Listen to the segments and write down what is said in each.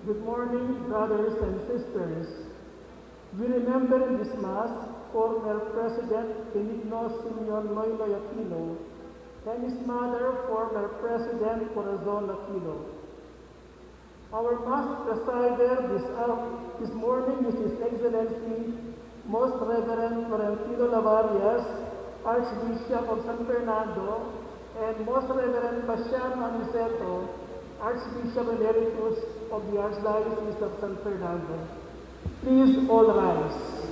Good morning, brothers and sisters. We remember in this Mass former President Benigno Simeon Noynoy Aquino and his mother, former President Corazon Aquino. Our Mass presider this morning is His Excellency, Most Reverend Florentino Lavarias, Archbishop of San Fernando, and Most Reverend Basham Aniceto, Archbishop Emeritus of the Archdiocese of San Fernando. Please all rise.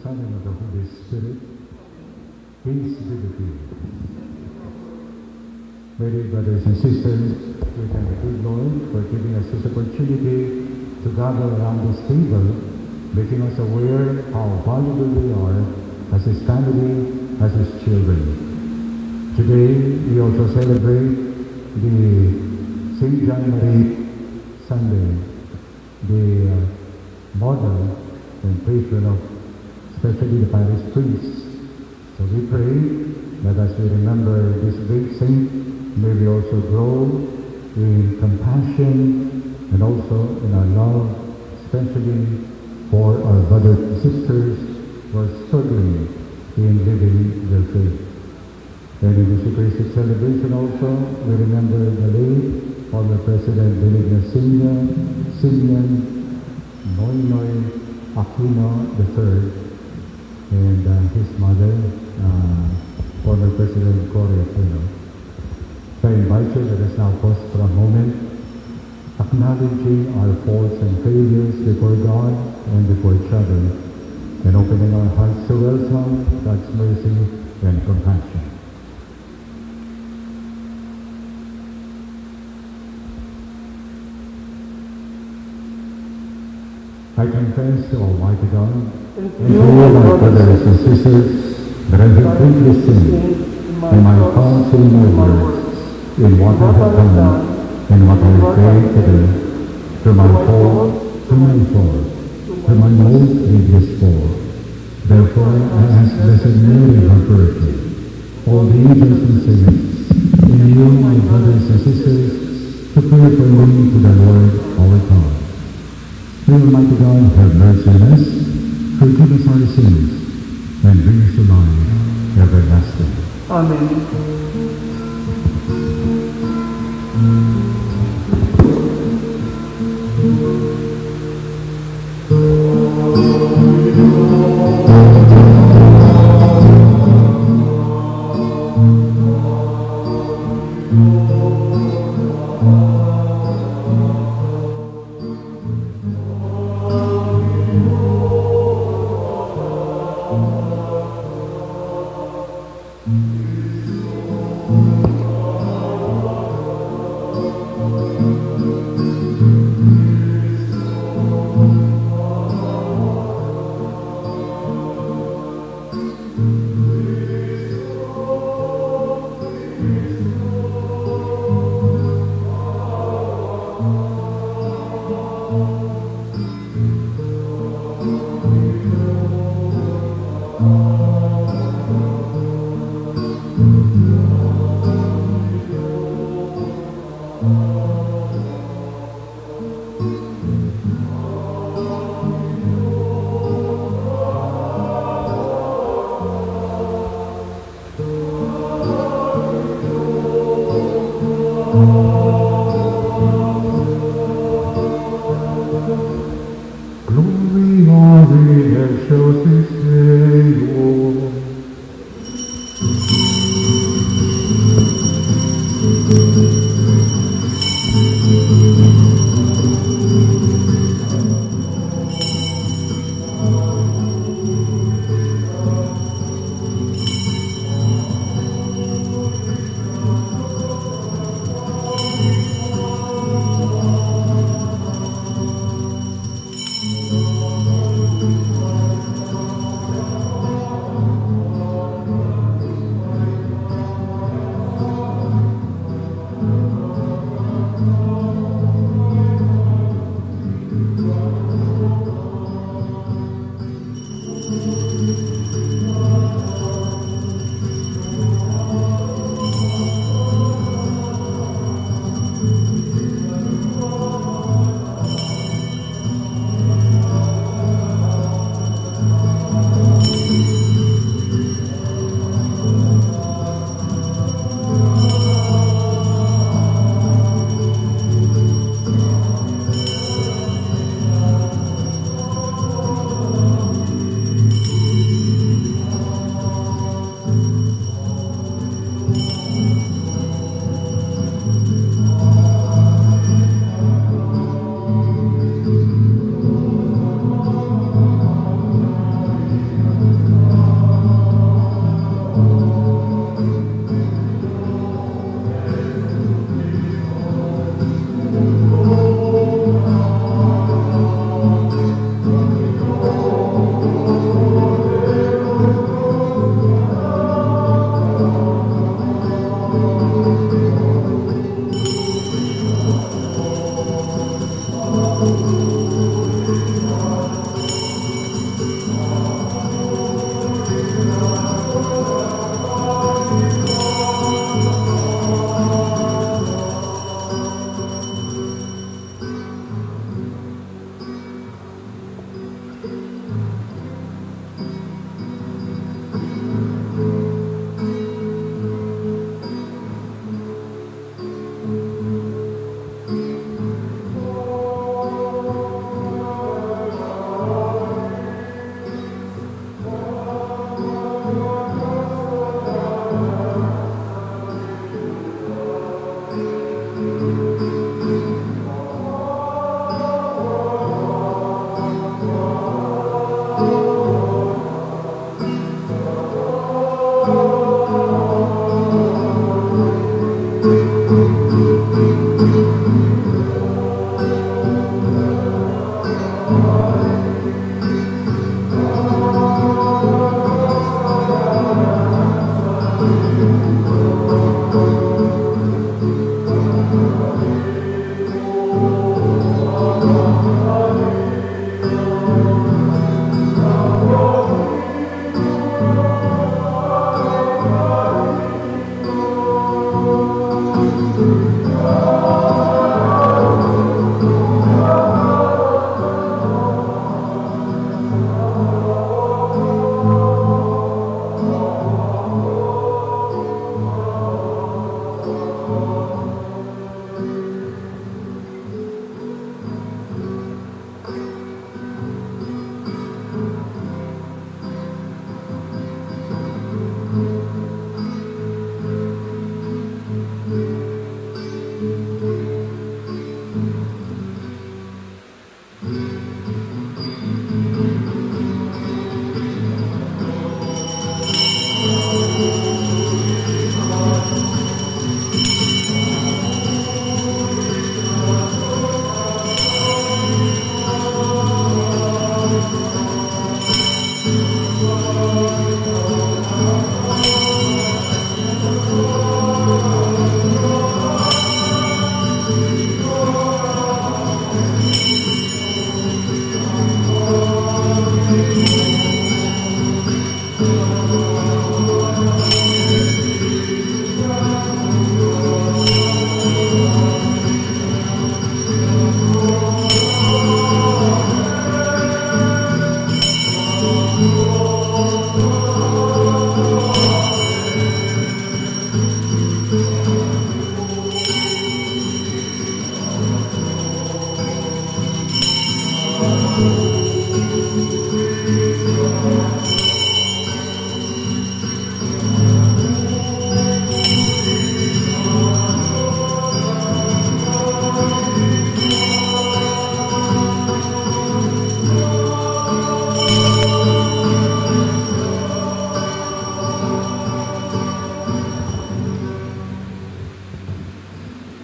Son and of the Holy Spirit, peace be with you. My dear brothers and sisters, we thank the good Lord for giving us this opportunity to gather around this table, making us aware how valuable we are as His family, as His children. Today, we also celebrate the St. John Marie Sunday, the model and patron of especially the parish priests. So we pray that as we remember this great saint, may we also grow in compassion and also in our love, especially for our brothers and sisters who are struggling in living their faith. And in this Eucharistic celebration also, we remember the late former President Benigno Simeon Noynoy Aquino III, and his mother, former President Cory Aquino. I invite you, let us now pause for a moment, acknowledging our faults and failures before God and before each other, and opening our hearts to welcome God's mercy and compassion. I confess to Almighty God and to you, my brothers and sisters, that I have greatly sinned in my thoughts and in my words, in what I have done, and what I failed to do, through my fault, through my most grievous fault. Therefore, I ask Blessed Mary, her Virgin, all the angels and saints, and you, my brothers and sisters, to pray for me to the Lord our God. May Almighty God have mercy on us, forgive us our sins, and bring us to life everlasting. Amen.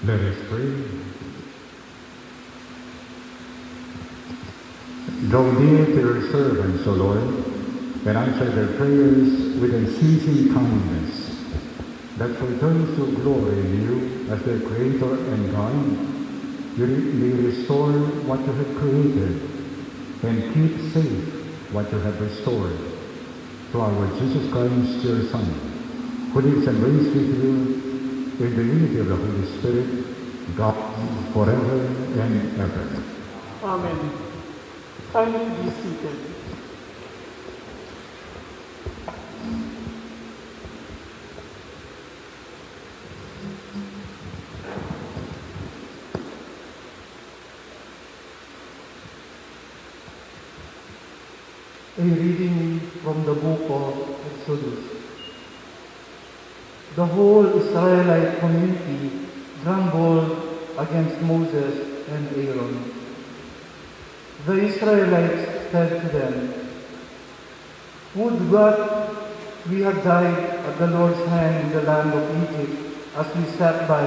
Let us pray. Draw near to your servants, O Lord, and answer their prayers with unceasing kindness, that for those who glory in you as their Creator and God, you may restore what you have created and keep safe what you have restored. Through our Lord Jesus Christ, your Son, who lives and reigns with you in the unity of the Holy Spirit, God, forever and ever. Amen. Kindly be seated. A reading from the book of Exodus. The whole Israelite community grumbled against Moses and Aaron. The Israelites said to them, "Would God we had died at the Lord's hand in the land of Egypt as we sat by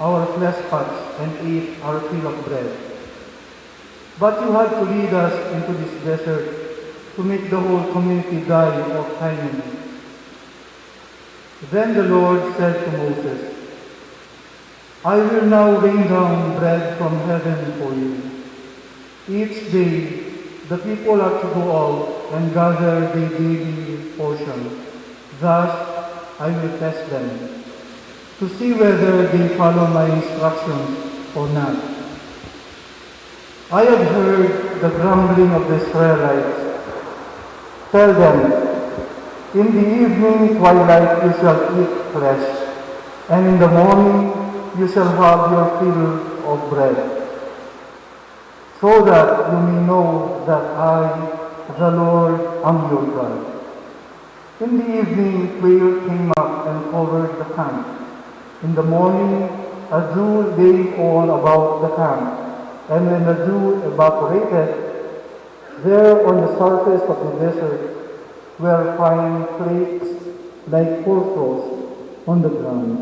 our flesh pots and ate our fill of bread. But you had to lead us into this desert to make the whole community die of famine." Then the Lord said to Moses, "I will now rain down bread from heaven for you. Each day the people are to go out and gather their daily portion. Thus I will test them, to see whether they follow my instructions or not. I have heard the grumbling of the Israelites. Tell them, in the evening twilight you shall eat flesh, and in the morning you shall have your fill of bread, so that you may know that I, the Lord, am your God." In the evening quail came up and covered the camp. In the morning a dew lay all about the camp, and when the dew evaporated, there on the surface of the desert were fine flakes like hoarfrost on the ground.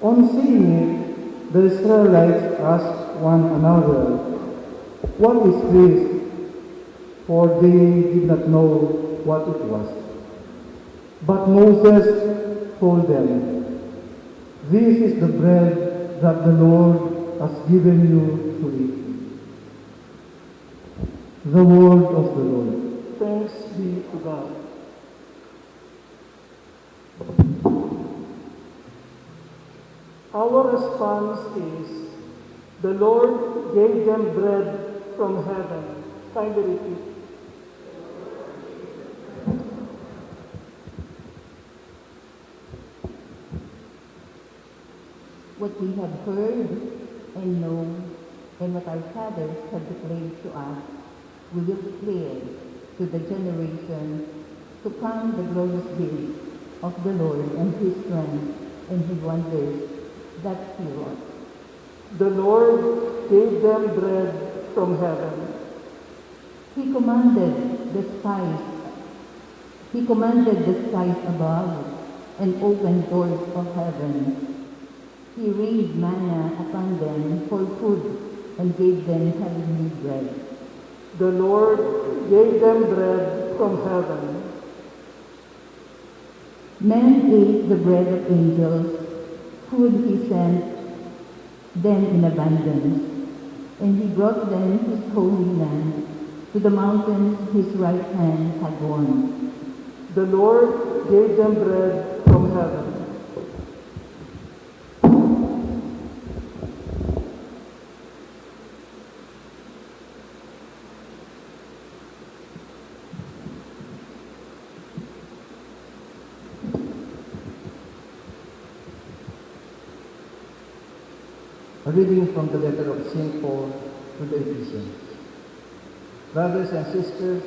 On seeing it, the Israelites asked one another, "What is this?" For they did not know what it was. But Moses told them, "This is the bread that the Lord has given you to eat." The word of the Lord. Thanks be to God. Our response is, the Lord gave them bread from heaven. Kindly repeat. What we have heard and known, and what our fathers have declared to us, we will declare to the generation to come the glorious deeds of the Lord and His strength and His wonders that He wrought. The Lord gave them bread from heaven. He commanded the skies He commanded the skies above and opened doors of heaven. He rained manna upon them for food and gave them heavenly bread. The Lord gave them bread from heaven. Men ate the bread of angels, food he sent them in abundance, and he brought them his holy land to the mountains his right hand had won. The Lord gave them bread from heaven. A reading from the letter of St. Paul to the Ephesians. Brothers and sisters,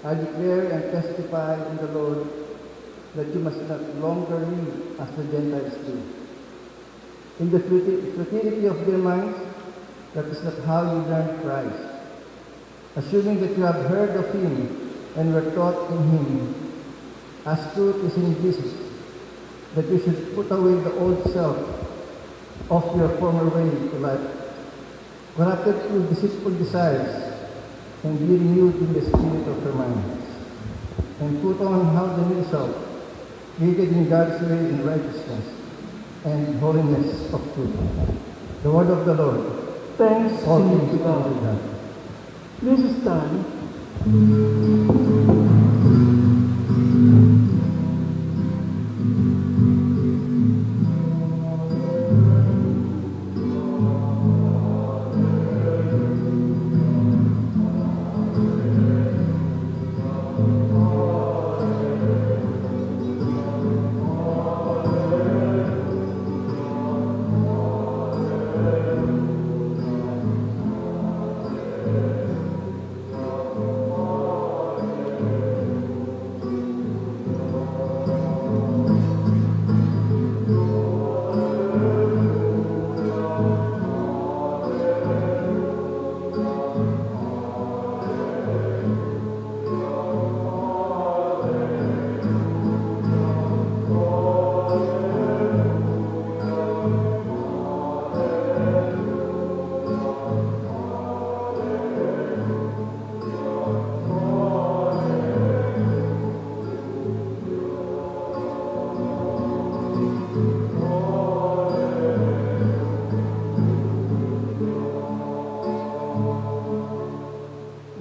I declare and testify in the Lord that you must not longer live as the Gentiles do. In the futility of their minds, that is not how you learned Christ. Assuming that you have heard of him and were taught in him, as truth is in Jesus, that you should put away the old self of your former way to life, corrupted through deceitful desires, and be renewed in the spirit of your minds, and put on how the new self, created in God's way in righteousness and holiness of truth. The word of the Lord. Thanks All be things to to God. God. Please stand.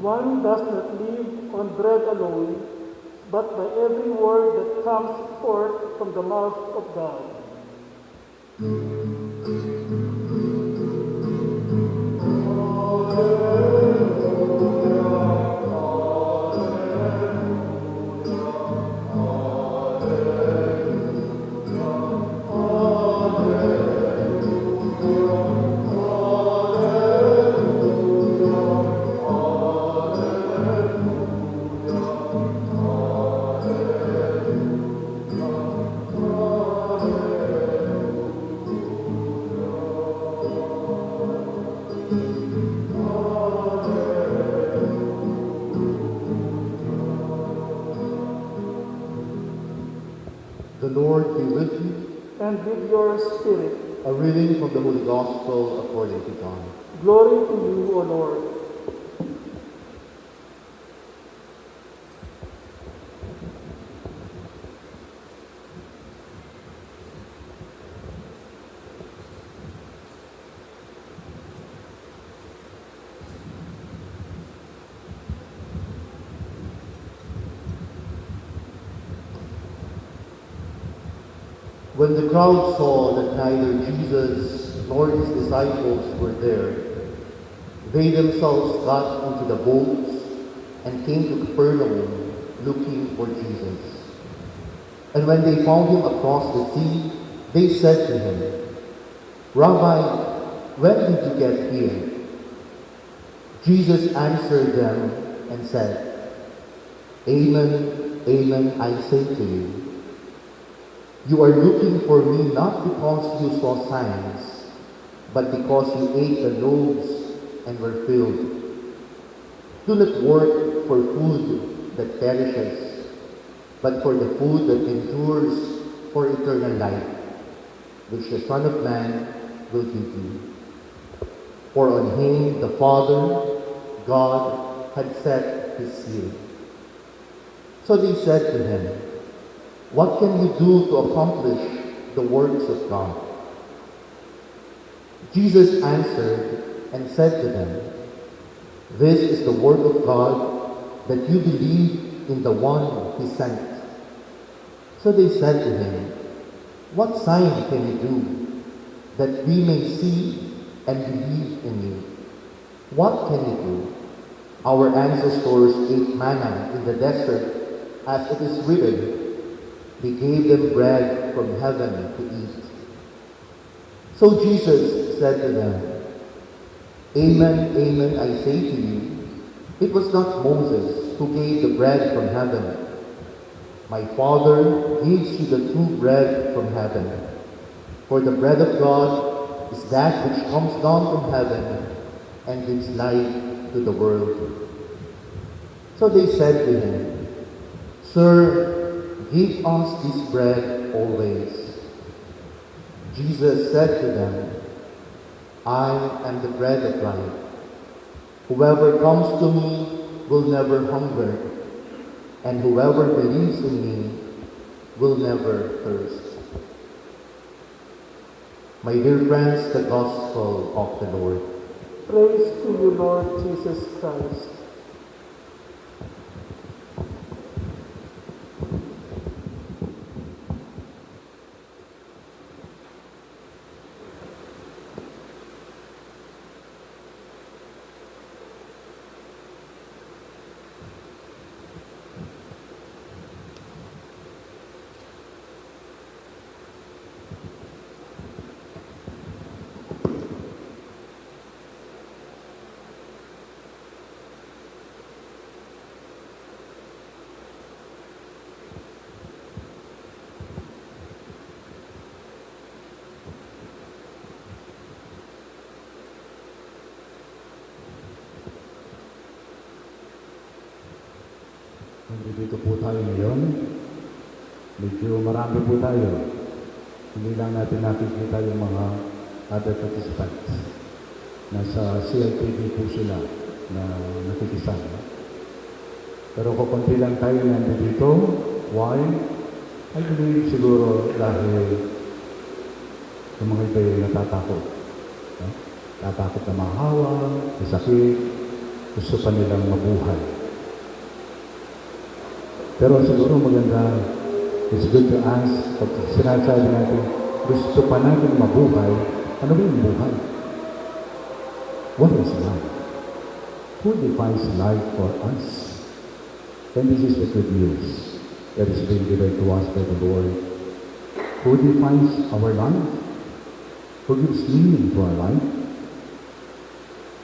One does not live on bread alone, but by every word that comes forth from the mouth of God. The Lord be with you. And with your spirit. A reading from the Holy Gospel according to John. Glory to you, O Lord. When the crowd saw that neither Jesus nor his disciples were there, they themselves got into the boats and came to Capernaum looking for Jesus. And when they found him across the sea, they said to him, "Rabbi, when did you get here?" Jesus answered them and said, "Amen, amen, I say to you, you are looking for me not because you saw signs, but because you ate the loaves and were filled. Do not work for food that perishes, but for the food that endures for eternal life, which the Son of Man will give you. For on him the Father, God, had set his seal. So they said to him, "What can we do to accomplish the works of God?" Jesus answered and said to them, "This is the work of God, that you believe in the one he sent." So they said to him, "What sign can you do, that we may see and believe in you? What can you do? Our ancestors ate manna in the desert, as it is written, 'He gave them bread from heaven to eat.'" So Jesus said to them, "Amen, amen, I say to you, it was not Moses who gave the bread from heaven. My Father gives you the true bread from heaven. For the bread of God is that which comes down from heaven and gives life to the world." So they said to him, "Sir, give us this bread always." Jesus said to them, "I am the bread of life. Whoever comes to me will never hunger, and whoever believes in me will never thirst." My dear friends, the Gospel of the Lord. Praise to you, Lord Jesus Christ. Nandito po tayo ngayon. Medyo marami po tayo. Hindi lang natin nakikita yung mga other participants. Nasa CLTV po sila na nakikisama. Pero kukunti lang tayo nandito. Why? I believe siguro dahil yung mga iba yung natatakot. Natatakot na mahawa, masakit, gusto pa nilang mabuhay. Pero siguro maganda, it's good to ask, pag sinasabi natin, gusto pa natin mabuhay, ano ba yung buhay? What is life? Who defines life for us? And this is the good news that is being given to us by the Lord. Who defines our life? Who gives meaning to our life?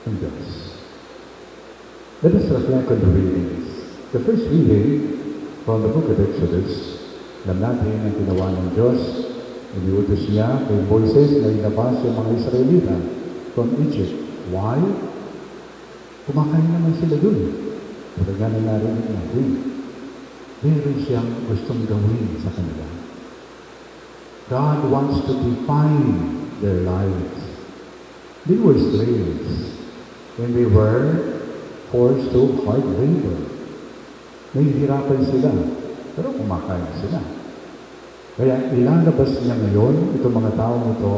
And this. Let us reflect on the readings. The first reading from the book of Exodus, alam natin ang ginawa ng Diyos. Iniutos niya kay Moises na ilabas yung mga Israelita from Egypt. Why? Kumakain naman sila dun. Pero nga na narinig natin. Meron siyang gustong gawin sa kanila. God wants to define their lives. They were slaves and they were forced to hard labor. Nahihirapan sila, pero kumakain sila. Kaya ilalabas niya ngayon, itong mga taong ito,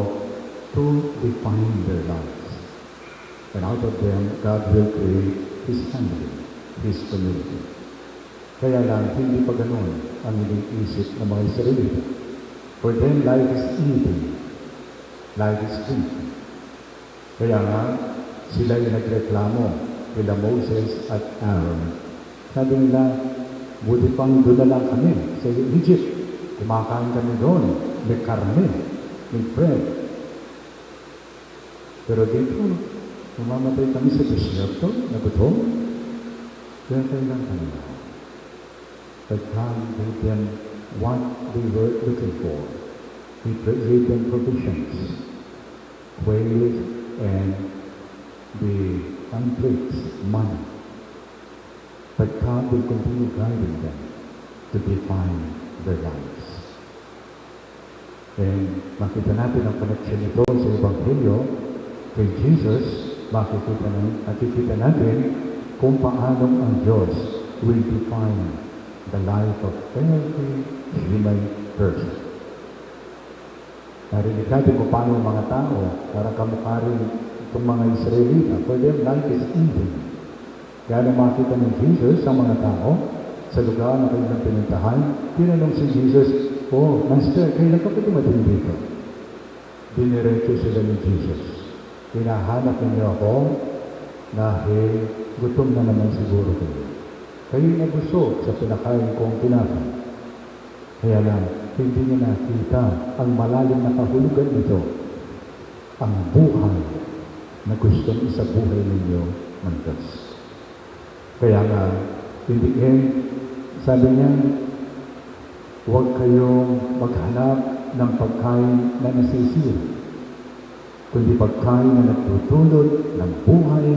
to define their lives. And out of them, God will create His family, His community. Kaya lang, hindi pa ganun ang iniisip ng mga Israelita. For them, life is eating. Life is drinking. Kaya nga, sila yung nagreklamo kila Moses at Aaron. Sabi nila, buti pang doon na lang kami sa Egypt. Kumakain kami doon. May karne, may bread. Pero dito, mamamatay kami sa desierto, na gutom. Kaya kailan kami. But God gave them what they were looking for. He gave them provisions, quail and the unplaced money. But God will continue guiding them. to define their lives. And makita natin ang connection nito sa Ebanghelyo kay Jesus, makikita natin kung paano ang Diyos will define the life of every human person. Narinig natin kung paano ang mga tao, para kamukha rin itong mga Israelita, for them life is easy. Kaya nang makita ng Jesus sa mga tao, sa lugar na kanilang pinuntahan, tinanong si Jesus, "Oh, Master, kailan ka pa dumating dito?" Diniretso sila ni Jesus. "Hinahanap ninyo ako dahil gutom na naman siguro kayo. Kayo'y nabusog sa pinakain kong tinapay. Kaya lang, hindi niyo nakita ang malalim na kahulugan nito, ang buhay na gustong isabuhay ninyo ng Diyos." Kaya nga, in the end, sabi niya, huwag kayong maghanap ng pagkain na nasisira, kundi pagkain na nagtutulot ng buhay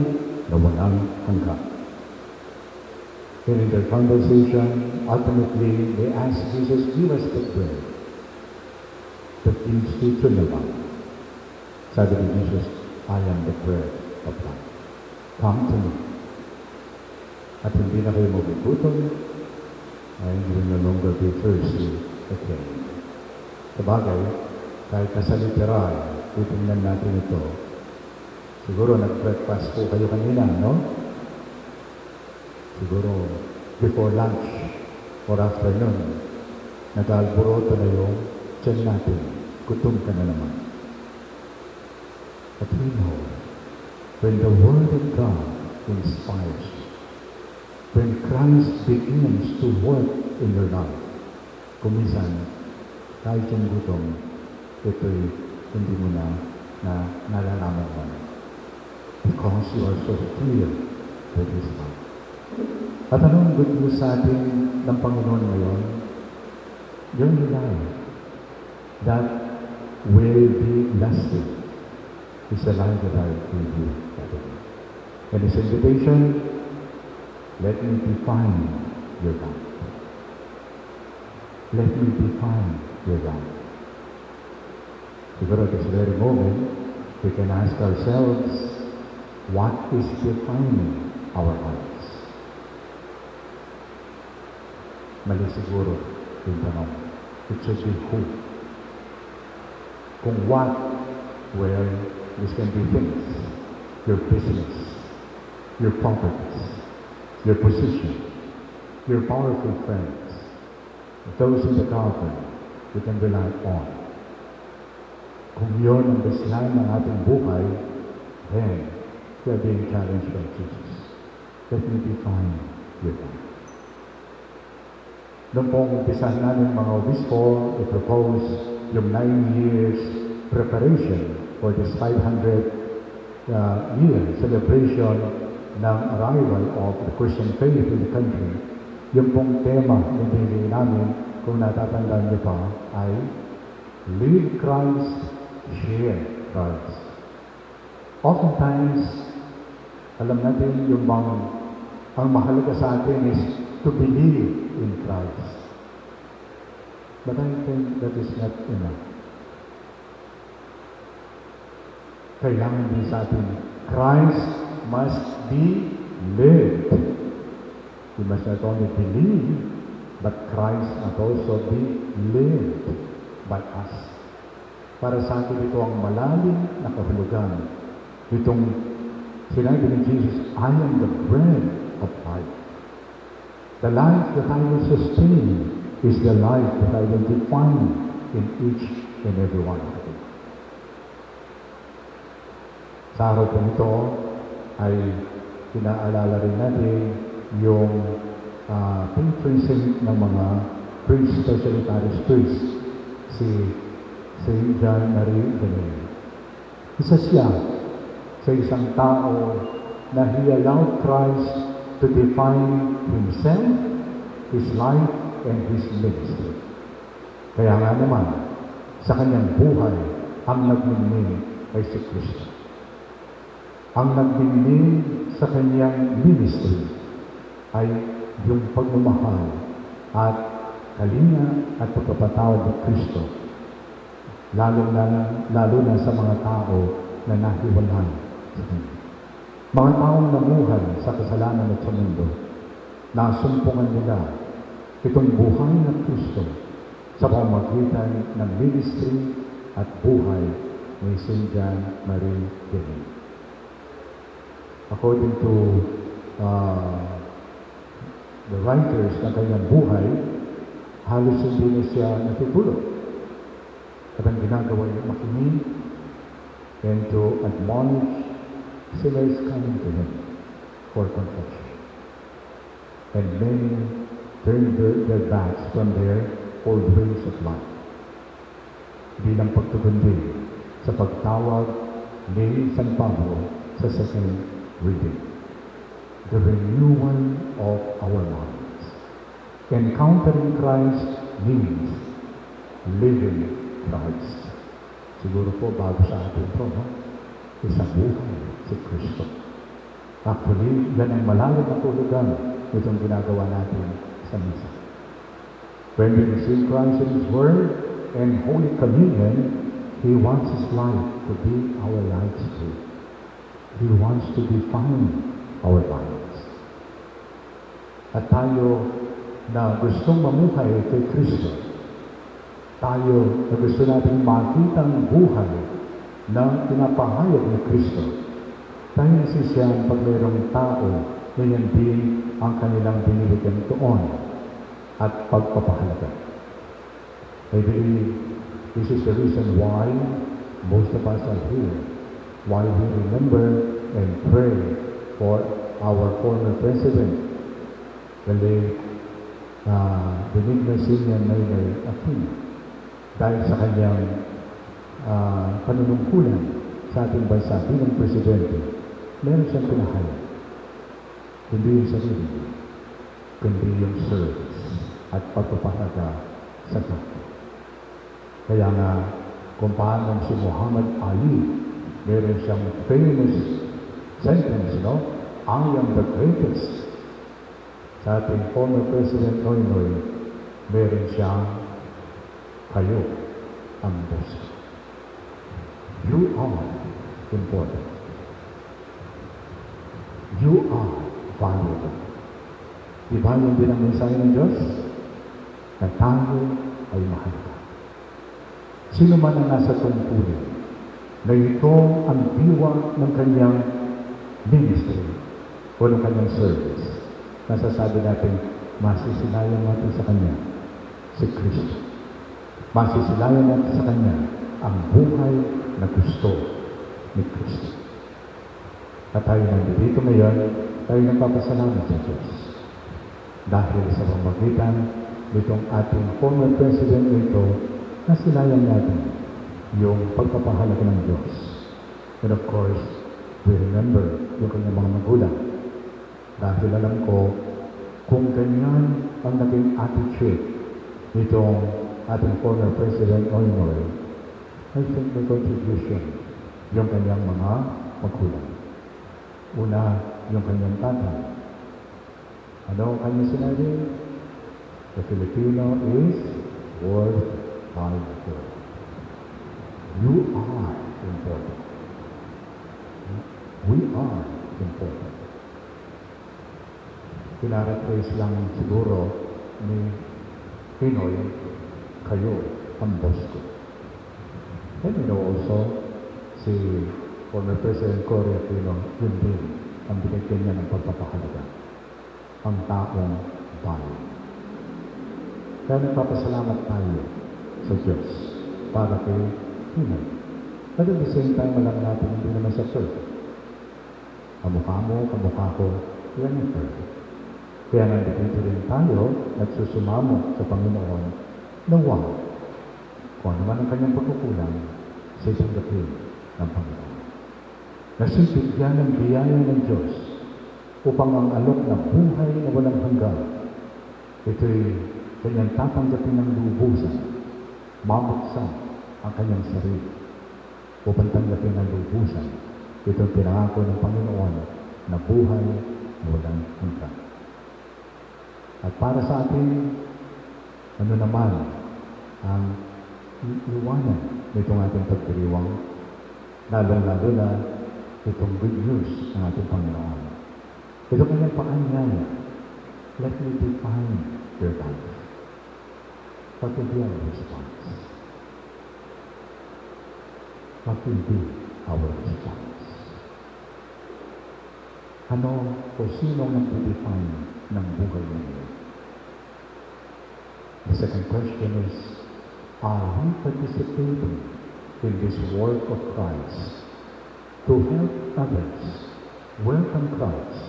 na walang hanggan. And in their conversation, ultimately, they asked Jesus, "Give us the bread that leads to eternal life." Sabi ni Jesus, "I am the bread of life. Come to me. At hindi na kayo magugutom, and you will no longer be thirsty again." Sabagay, kahit nasa literal, titingnan natin ito. Siguro nag-breakfast po kayo kanina, no? Siguro before lunch or afternoon, nag-alboroto na yung tiyan natin. Gutom ka na naman. But we know, when the Word of God inspires you, when Christ begins to work in your life, kumisan, kahit yung gutom, ito'y hindi mo na nalalaman mo. Because you are so clear with His love. At anong good news sa atin ng Panginoon ngayon? Yung life that will be lasting is the life that I give you. And His invitation, let me define your life. Let me define your life. Siguro at this very moment, we can ask ourselves, what is defining our lives? Mali siguro yung tanong. It should be who. Kung what, well, this can be things. Your business, your properties, your position, your powerful friends, those in the government you can rely on. Kung yun ang baseline ng ating buhay, then we are being challenged by Jesus. Let me define your life. Noong pong umpisahan namin mga obispo, i-propose yung 9 years preparation for this 500 year celebration ng arrival of the Christian faith in the country. Yung pong tema na binigay namin, kung natatandaan niyo pa, ay Live Christ, Share Christ. Oftentimes, alam natin yung ang mahalaga sa atin is to believe in Christ. But I think that is not enough. Kailangan din sa atin, Christ must be lived. We must not only believe, but Christ must also be lived by us. Para sa atin ito ang malalim na kahulugan. Itong sinabi ni Jesus, I am the bread of life. The life that I will sustain is the life that I will define in each and every one of you. Sa araw po ito ay pinaalala rin natin yung patron ng mga priests, especially parish priests, si St. John Marie Vianney. Isa siya sa isang tao na he allowed Christ to define himself, his life, and his ministry. Kaya nga naman, sa kanyang buhay, ang nagmingming ay si Kristo. Ang nagmingming sa kanyang ministry ay yung pagmamahal at kalinga at pagpapatawad ni Kristo, lalo na sa mga tao na nahiwalay sa Kanya. Mga taong namuhay sa kasalanan at sa mundo, nasumpungan nila itong buhay ng Kristo sa pamamagitan ng ministry at buhay ni St. John Marie Vianney. According to the writers ng kanyang buhay, halos hindi na siya natutulog. At ang ginagawa niya makinig and to admonish sinners coming to Him for confession. And many turn their backs from their old ways of life. Bilang pagtugon din sa pagtawag ni San Pablo sa second reading. The renewal of our minds. Encountering Christ means living Christ. Siguro po bago sa atin ito, no? Isang buhay si Kristo. Actually, yan ang malalim na tulugan itong ginagawa natin sa Misa. When we receive Christ in His Word and Holy Communion, He wants His life to be our lives too. He wants to define our lives. At tayo na gustong mamuhay kay Kristo, tayo na gusto natin makita ang buhay na pinapahayag ni Kristo, tayo nasisiyang pag mayroong tao na yan din ang kanilang binibigyan tuon at pagpapahalaga. I believe this is the reason why most of us are here, why we remember and pray for our former president, the late Benigno Senior Noynoy Aquino, dahil sa kanyang panunungkulan sa ating bansa bilang presidente, meron siyang pinahayag. Hindi yung sarili, kundi yung service at pagpapahalaga sa kapwa. Kaya nga, kung paano si Muhammad Ali, meron siyang famous sentence, no? I am the greatest. Sa ating former President Noynoy, meron siyang kayo ang best. You are important. You are valuable. Diba yung din ang mensahe ng Diyos? Na tayo ay mahalaga. Sino man ang nasa tungkulin na ito ang diwa ng kanyang ministry o ng kanyang service, nasasabi natin, masisilayan natin sa Kanya si Kristo. Masisilayan natin sa Kanya ang buhay na gusto ni Kristo. At tayo nandito ngayon, tayo nagpapasalamat sa Diyos. Dahil sa pamamagitan nitong ating former president nito, nasilayan natin yung pagpapahalaga ng Diyos. And of course, we remember yung kanyang mga magulang. Dahil alam ko, kung ganyan ang naging attitude nitong ating former President Noynoy, I think may contribution yung kanyang mga magulang. Una, yung kanyang tatay. Ano ang kanyang sinabi? The Filipino is worth fighting for. You are important. We are important. Pinaratrace lang siguro ni Pinoy, kayo ang boss ko. And you know also, si former President Cory Aquino, yun din ang binigyan niya ng pagpapahalaga. Ang taong bayan. Kaya nagpapasalamat tayo sa Diyos para kay Pinoy. But at the same time, alam natin hindi naman sa perfect. Kamukha mo, kamukha ko, yan yung perfect. Kaya nandito rin tayo at susumamo sa Panginoon na wag. Kung ano man ang kanyang pagkukulang, sisinggapin ng Panginoon. Nasibigyan ng biyaya ng Diyos upang ang alok na buhay na walang hanggan, ito'y kanyang tatanggapin ng lubusan, mabuksan ang kanyang sarili upang tanggapin ng lubusan. Ito'y pinangako ng Panginoon na buhay na walang hanggan. At para sa ating Ano naman ang iiwanan nitong ating pagdiriwang, lalong-lalo na itong good news ng ating Panginoon. Ito kanyang paanyaya. Let me define your life. What will be our response? What will be our response? Ano o sino ang nag-define ng buhay ninyo? The second question is, are we participating in this work of Christ to help others welcome Christ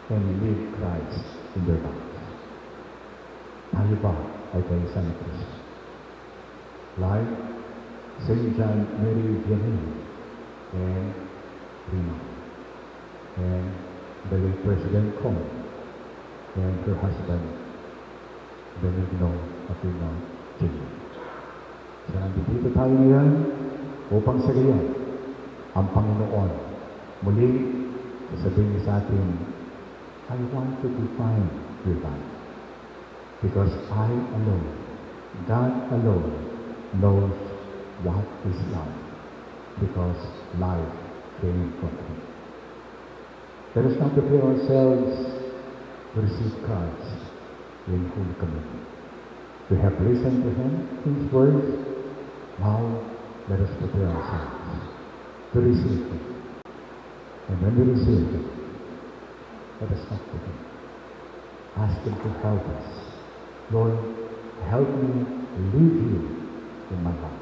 and live Christ in their lives? Tayo ba ay kaisa ni Kristo? Like St. John Mary Vianney and Rina and the late President Kong and her husband Benigno Aquino Jr. So nandito tayo ngayon upang sagayan ang Panginoon. Muli, sasabihin niya sa atin, I want to define your life. Because I alone, God alone, knows what is life. Because life came from Him. Let us now prepare ourselves to receive Christ in Holy Communion. We have listened to Him, His words. Now, let us prepare ourselves to receive Him. And when we receive Him, let us talk to Him. Ask Him to help us. Lord, help me live You in my life.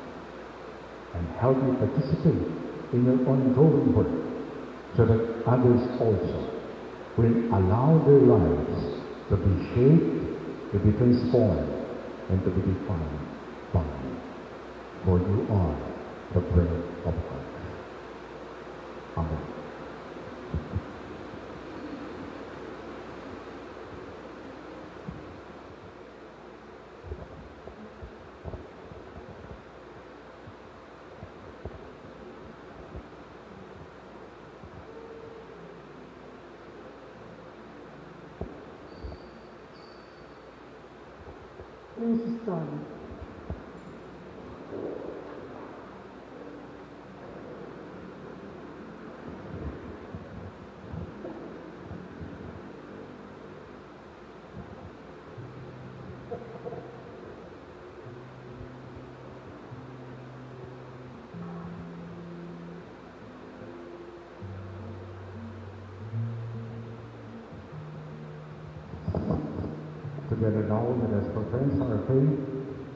And help me participate in Your ongoing work so that others also will allow their lives to be shaped, to be transformed, and to be defined by You. For You are the bread of life. Amen. Please stand. Together now, let us profess our faith.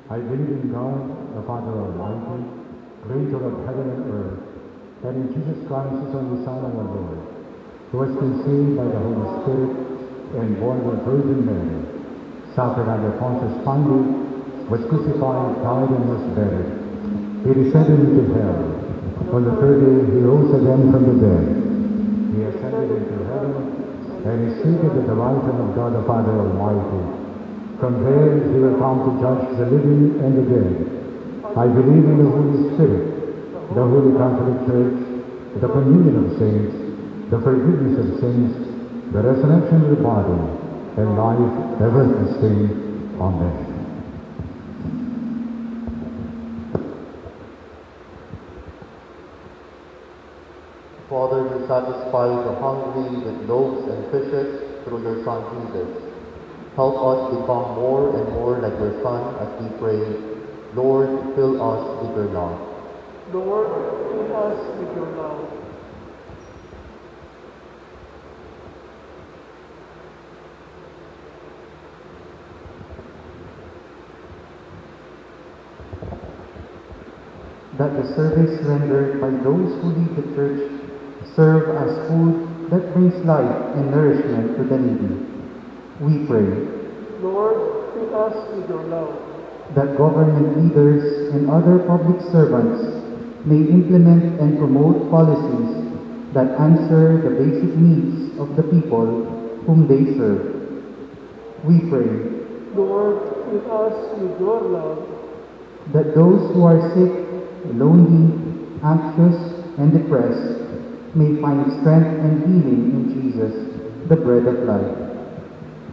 I believe in God, the Father Almighty, creator of heaven and earth, and in Jesus Christ, His only Son, our Lord, who was conceived by the Holy Spirit and born of the Virgin Mary, suffered under Pontius Pilate, was crucified, died, and was buried. He descended into hell. On the third day, He rose again from the dead. He ascended into heaven, and is seated at the right hand of God, the Father Almighty. From there He will come to judge the living and the dead. I believe in the Holy Spirit, the Holy Catholic Church, the communion of saints, the forgiveness of sins, the resurrection of the body, and life everlasting. Amen. Father, You satisfy the hungry with loaves and fishes through Your Son Jesus. Help us become more and more like Your Son as we pray. Lord, fill us with Your love. Lord, fill us with Your love. That the service rendered by those who lead the Church serve as food that brings life and nourishment to the needy. We pray. Lord, fill us with Your love. That government leaders and other public servants may implement and promote policies that answer the basic needs of the people whom they serve. We pray. Lord, fill us with Your love. That those who are sick, lonely, anxious, and depressed may find strength and healing in Jesus, the bread of life.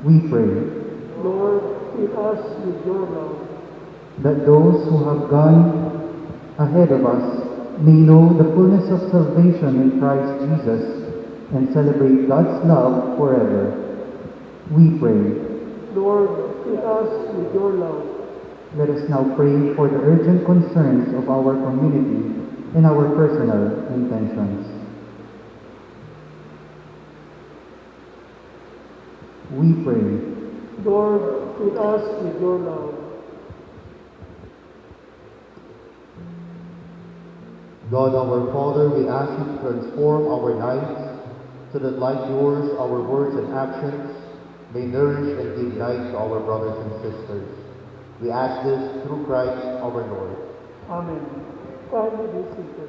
We pray. Lord, fill us with your love. that those who have gone ahead of us may know the fullness of salvation in Christ Jesus and celebrate God's love forever. We pray. Lord, fill us with your love. Let us now pray for the urgent concerns of our community and our personal intentions. We pray. Lord, fill us with your love. God our Father, we ask you to transform our lives so that like yours, our words and actions may nourish and give life to our brothers and sisters. We ask this through Christ our Lord. Amen. Kindly be seated.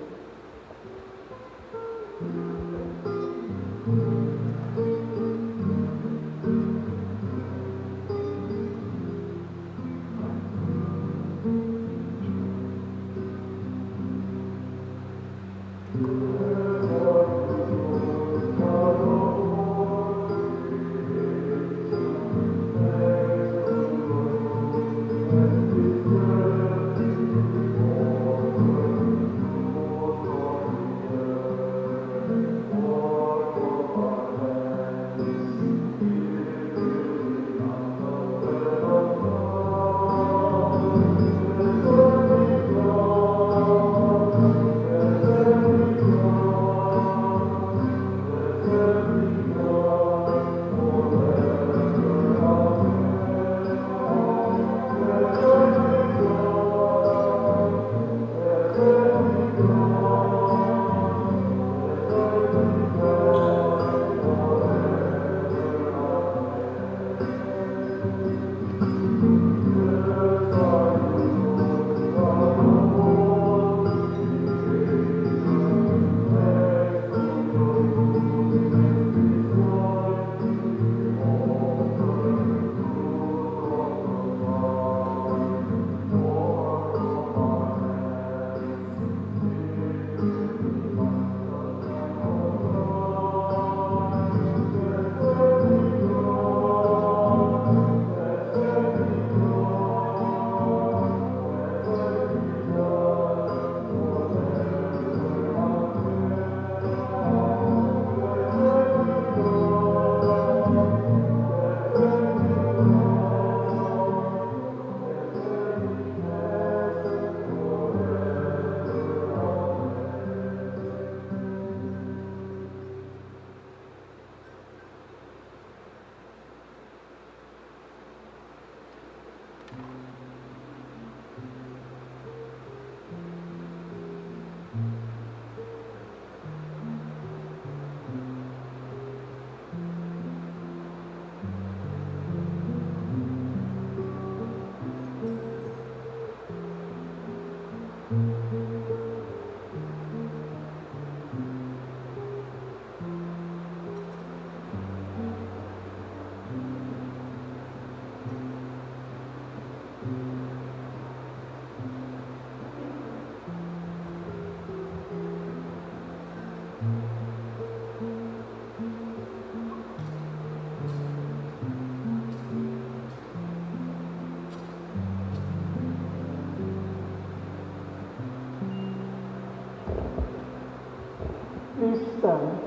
Please stand.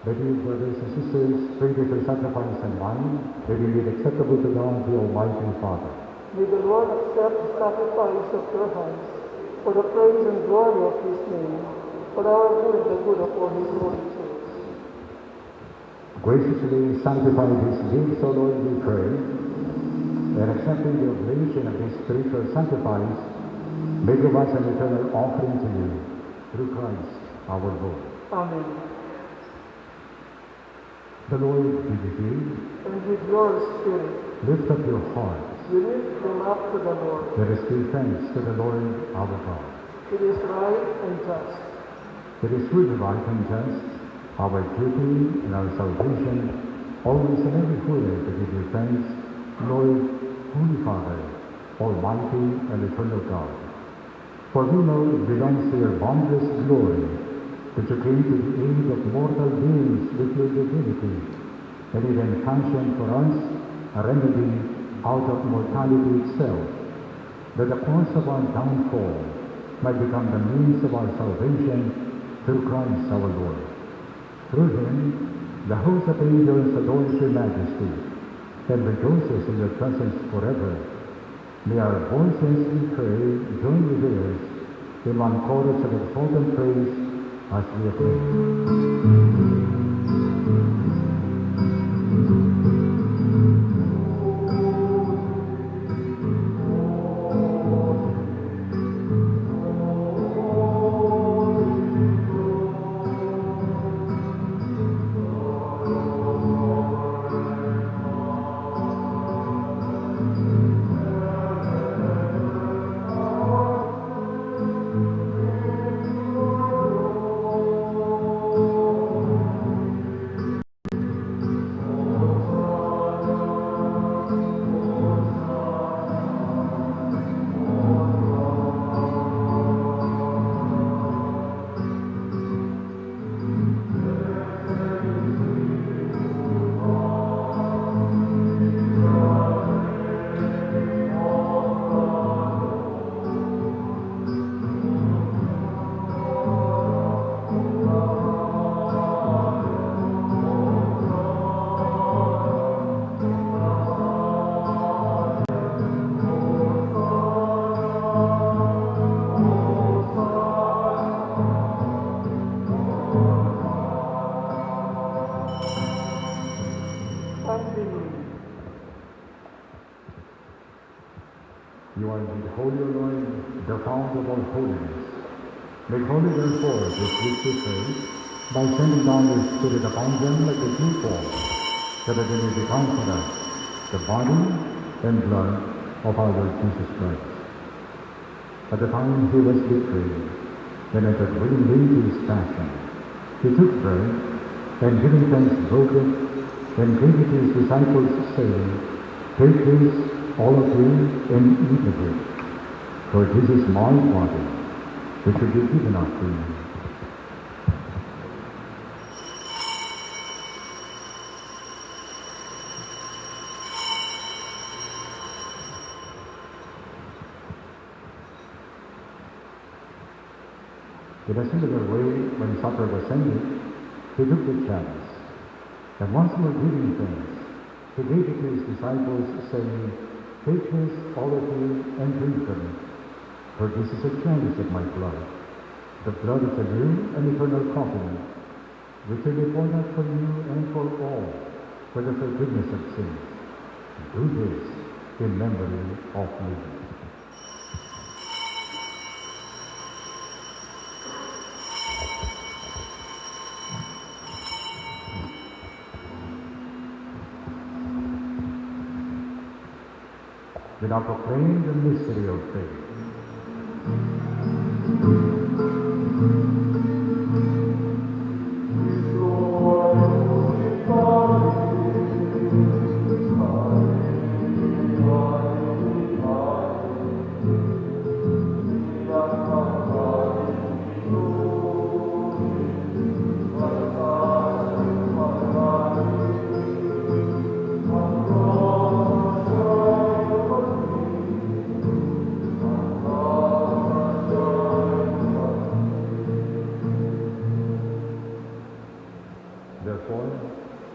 Let you, brothers and sisters, pray that your sacrifice and mine may be made acceptable to God, the Almighty Father. May the Lord accept the sacrifice of your hands for the praise and glory of his name, for our good and the good of all his holy church. Graciously sanctify these gifts, O Lord, we pray, and accepting the oblation of this spiritual sacrifice, may give us an eternal offering to you, through Christ our Lord. Amen. The Lord be with you. And with your spirit, Lift up your hearts. we lift them up to the Lord. Let us give thanks to the Lord our God. It is right and just. It is truly right and just our duty and our salvation, always and everywhere to give you thanks, Lord, Holy Father, Almighty and eternal God. For we know it belongs to your boundless glory that you came to the aid of mortal beings with your divinity, and even fashioned for us a remedy out of mortality itself, that the cause of our downfall might become the means of our salvation through Christ our Lord. Through him, the host of angels adores your majesty and rejoices in your presence forever. May our voices, we pray, join with theirs in one chorus of exultant praise as we acclaim. You are indeed holy, O Lord, the fount of all holiness. Make holy, therefore, this which we pray, by sending down your Spirit upon them like the dew fall, so that they may become for us the body and blood of our Lord Jesus Christ. At the time he was betrayed, and entered willingly into his passion, he took bread, and giving thanks broke it, and gave it to his disciples, saying, "Take this, all of you, and eat of it, for this is my body, which will be given up for you." In a similar way, when supper was ended, he took the chalice, and once more giving thanks, he gave it to his disciples, saying, "Take this, all of you, and drink from it, for this is a chalice of my blood, the blood of the new and eternal covenant, which will be poured out for you and for all, for the forgiveness of sins. Do this in memory of me." We now proclaim the mystery of faith. Therefore,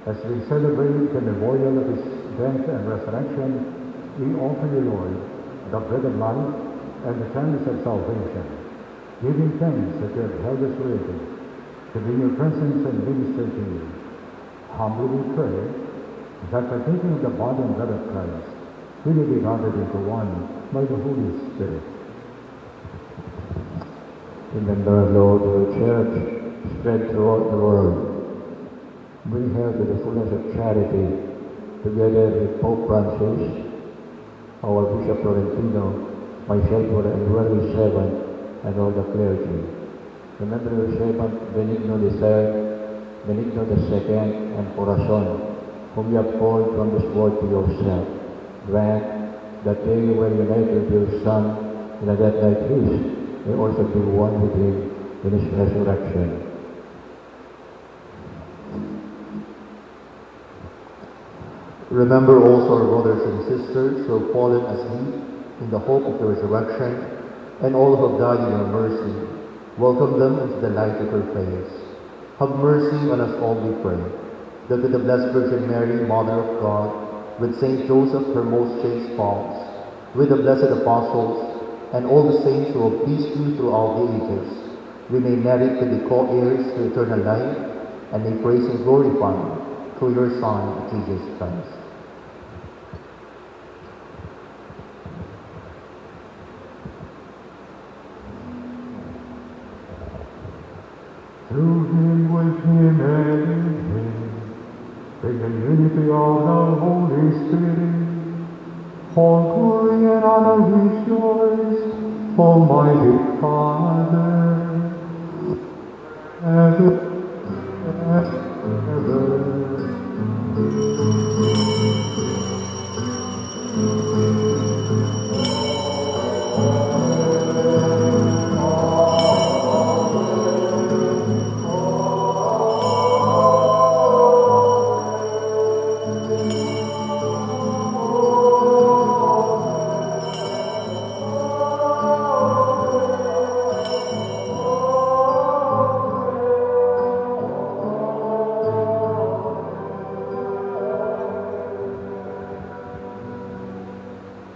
as we celebrate the memorial of his death and resurrection, we offer you, Lord, the bread of life and the chalice of salvation, giving thanks that you have held us worthy to be in your presence and minister to you. Humbly we pray that partaking of the body and blood of Christ, we may be gathered into one by the Holy Spirit. Remember, Lord, your church spread throughout the world. Bring her to the fullness of charity, together with Pope Francis, our Bishop Florentino, myself, your unworthy servant, and all the clergy. Remember your servant Benigno III, Benigno II, and Corazon, whom you have called from this world to yourself, grant that they who were united with your Son in a death like his may also be one with him in his resurrection. Remember also our brothers and sisters who have fallen asleep in the hope of the resurrection, and all who have died in your mercy. Welcome them into the light of your face. Have mercy on us all, we pray, that with the Blessed Virgin Mary, Mother of God, with Saint Joseph, her most chaste spouse, with the blessed apostles, and all the saints who have pleased you throughout the ages, we may merit to be co-heirs to eternal life, and may praise and glorify you through your Son, Jesus Christ. Through him, with him, and in him, in the unity of the Holy Spirit, all glory and honor is yours, Almighty Father, ever and ever.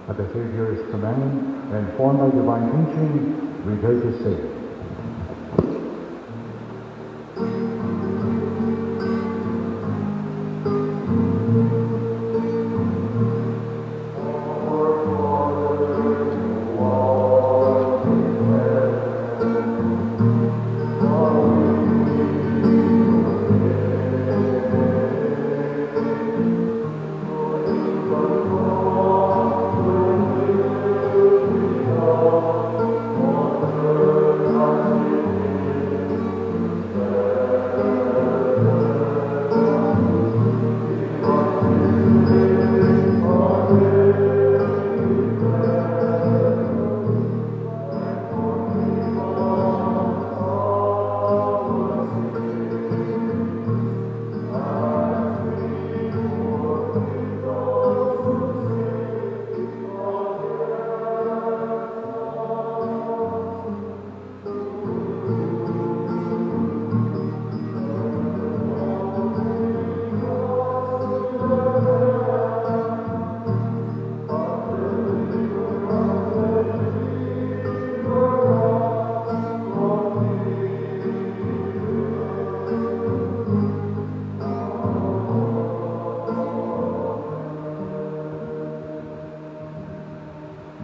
At the Savior's command and formed by divine teaching, we dare to say,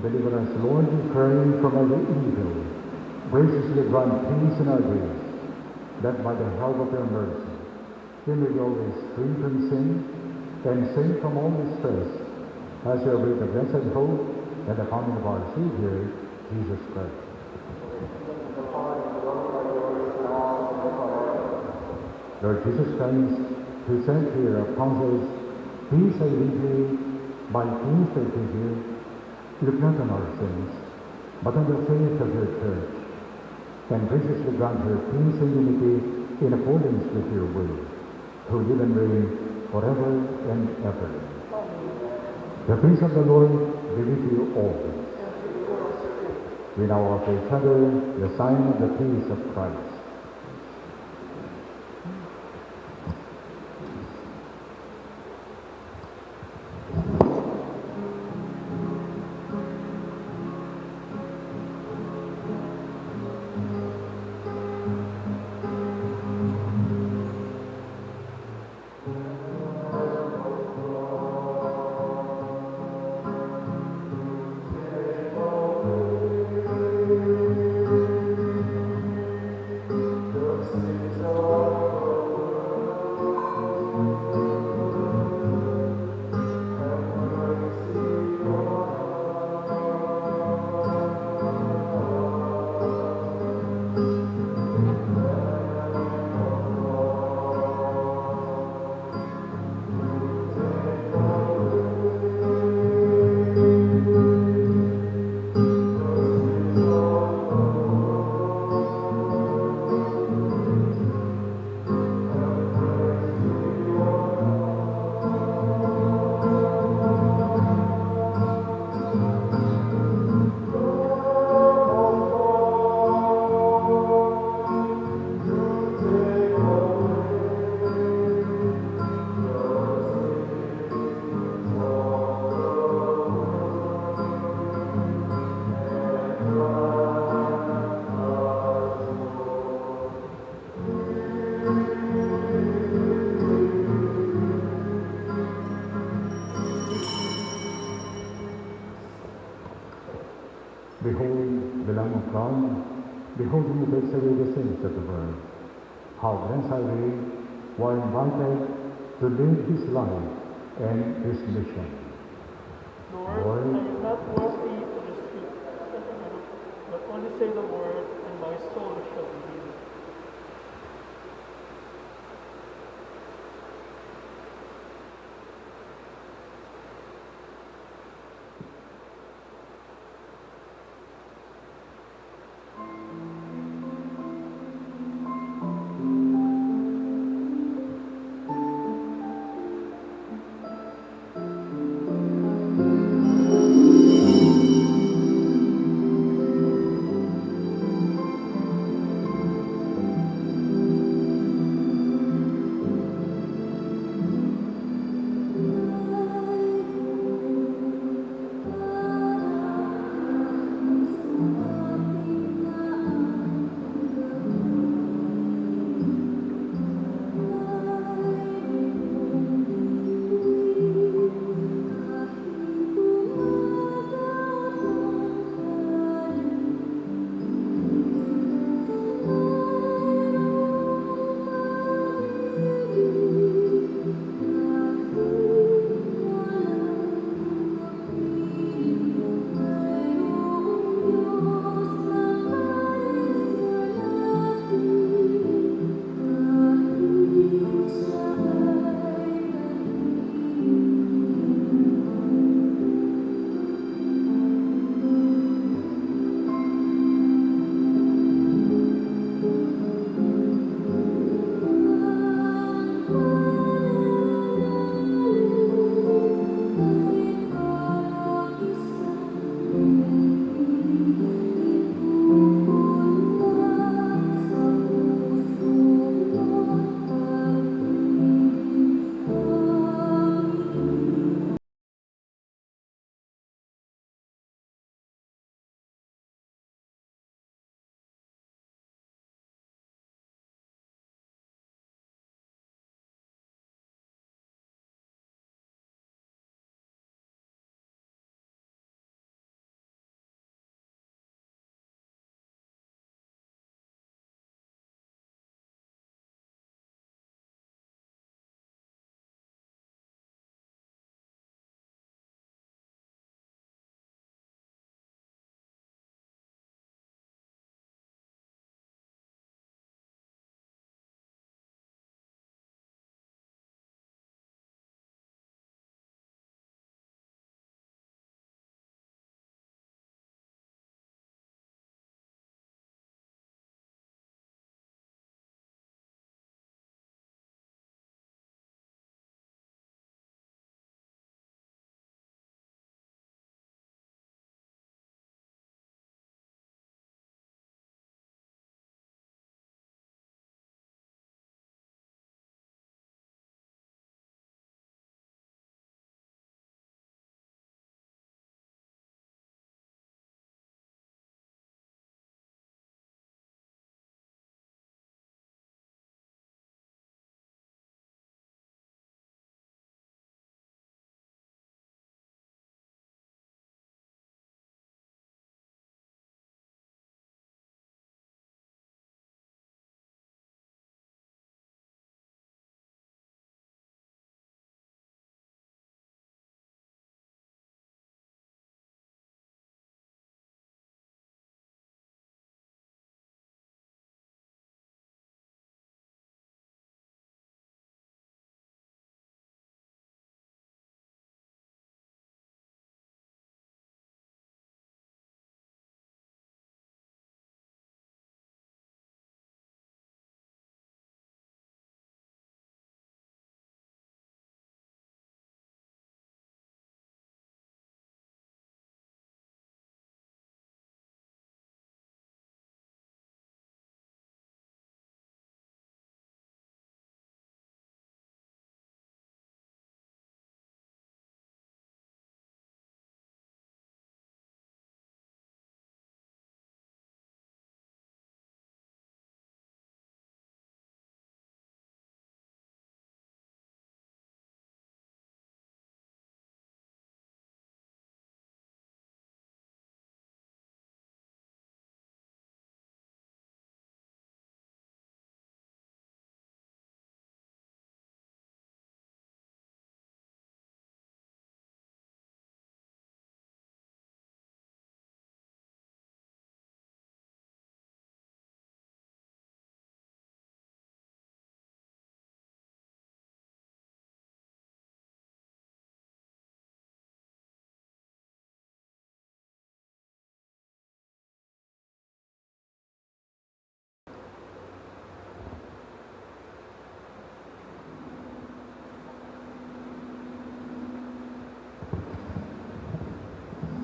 deliver us, Lord, we pray, from every evil. Graciously grant peace in our days, that by the help of your mercy, we may be always free from sin and safe from all distress, as we await the blessed hope and the coming of our Savior, Jesus Christ. Lord Jesus Christ, who said to your apostles, "Peace I leave you, my peace I give you," look not on our sins, but on the faith of your church, and graciously grant her peace and unity in accordance with your will, who live and reign forever and ever. The peace of the Lord be with you always. We now offer each other the sign of the peace of Christ. behold the Lamb of God, behold him who takes away the sins of the world. How blessed are we who are invited to live his life and his mission. Lord, Lord, I am not worthy to receive anything, but only say the word, and my soul shall be healed.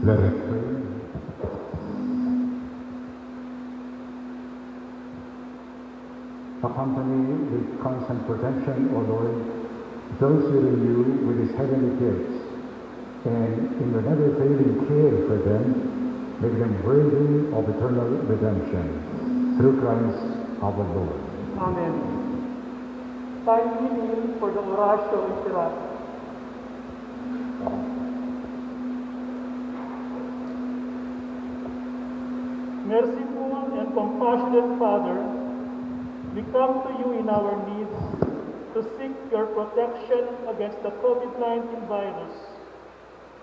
Let us pray. Accompany with constant protection, O Lord, those you renew with his heavenly gifts, and in your never-failing care for them, make them worthy of eternal redemption. Through Christ our Lord. Amen. Time meeting for the Oratio Literaria. Merciful and compassionate Father, we come to you in our need to seek your protection against the COVID-19 virus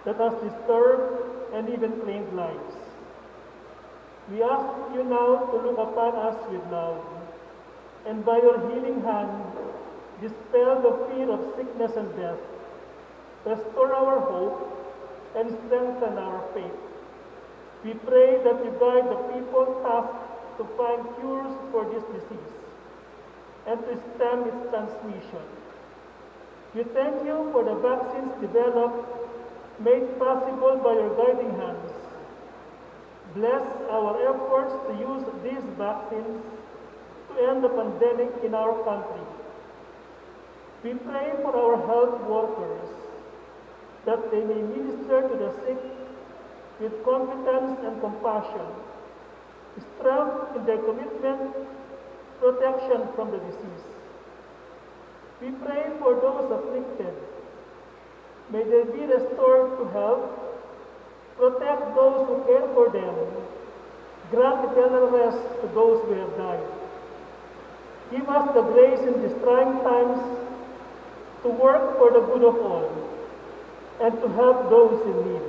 that has disturbed and even claimed lives. We ask you now to look upon us with love, and by your healing hand, dispel the fear of sickness and death, restore our hope, and strengthen our faith. We pray that you guide the people tasked to find cures for this disease and to stem its transmission. We thank you for the vaccines developed, made possible by your guiding hands. Bless our efforts to use these vaccines to end the pandemic in our country. We pray for our health workers that they may minister to the sick with confidence and compassion, strength in their commitment, protection from the disease. We pray for those afflicted. May they be restored to health, protect those who care for them, grant eternal rest to those who have died. Give us the grace in these trying times to work for the good of all and to help those in need.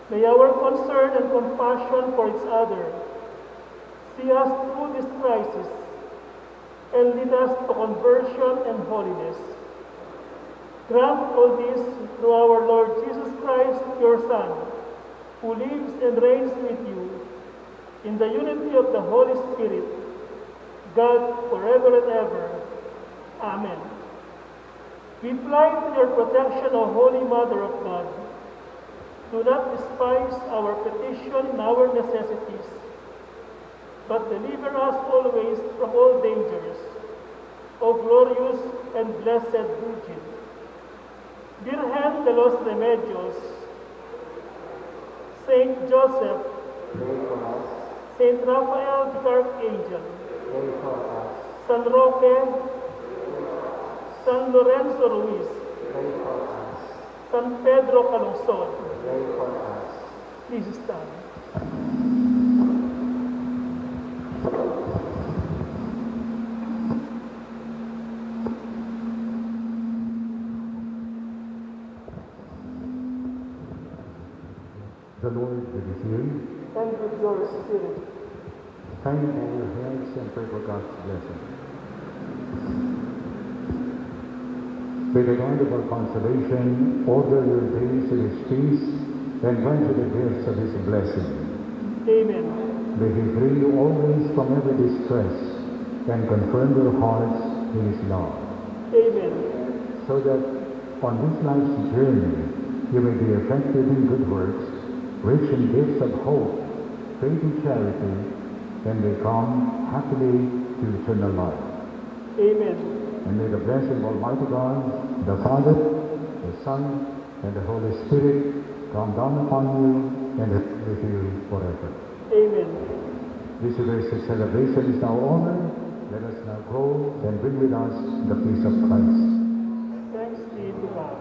May our concern and compassion for each other see us through this crisis and lead us to conversion and holiness. Grant all this through our Lord Jesus Christ, your Son, who lives and reigns with you in the unity of the Holy Spirit, God forever and ever. Amen. We fly to your protection, O Holy Mother of God. Do not despise our petition and our necessities, but deliver us always from all dangers, O glorious and blessed Virgin. Virgen de los Remedios, Saint Joseph, Pray for us. Saint Raphael the Archangel, Pray for us. San Roque, San Lorenzo Ruiz, Pray for us. San Pedro Calungsod. Pray for us. Please stand. The Lord be with you. And with your spirit. Kindly bow your heads and pray for God's blessing. May the God of our consolation order your days in his peace and grant you the gifts of his blessing. Amen. May he free you always from every distress and confirm your hearts in his love, Amen. so that on this life's journey you may be effective in good works, rich in gifts of hope, faith and charity, and may come happily to eternal life. Amen. And may the blessing of Almighty God, the Father, the Son, and the Holy Spirit come down upon you and be with you forever. Amen. This Eucharistic celebration is now over. Let us now go and bring with us the peace of Christ. Thanks be to God.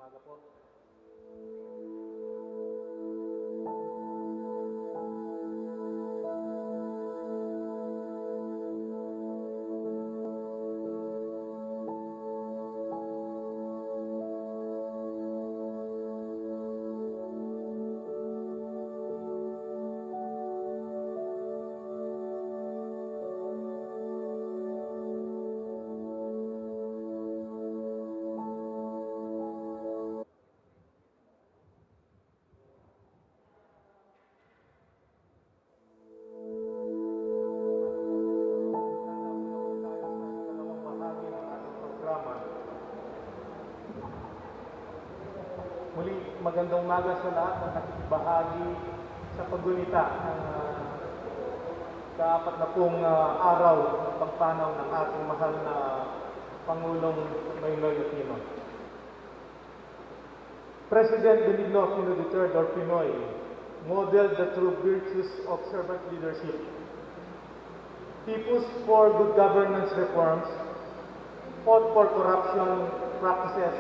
umaga po. Muli, magandang umaga sa lahat ng nakikibahagi sa paggunita ng kaapat na pong araw ng pagpanaw ng ating mahal na Pangulong Noynoy Aquino. President Benigno Aquino III or PNOY modeled the true virtues of servant leadership. He pushed for good governance reforms, fought for corruption practices,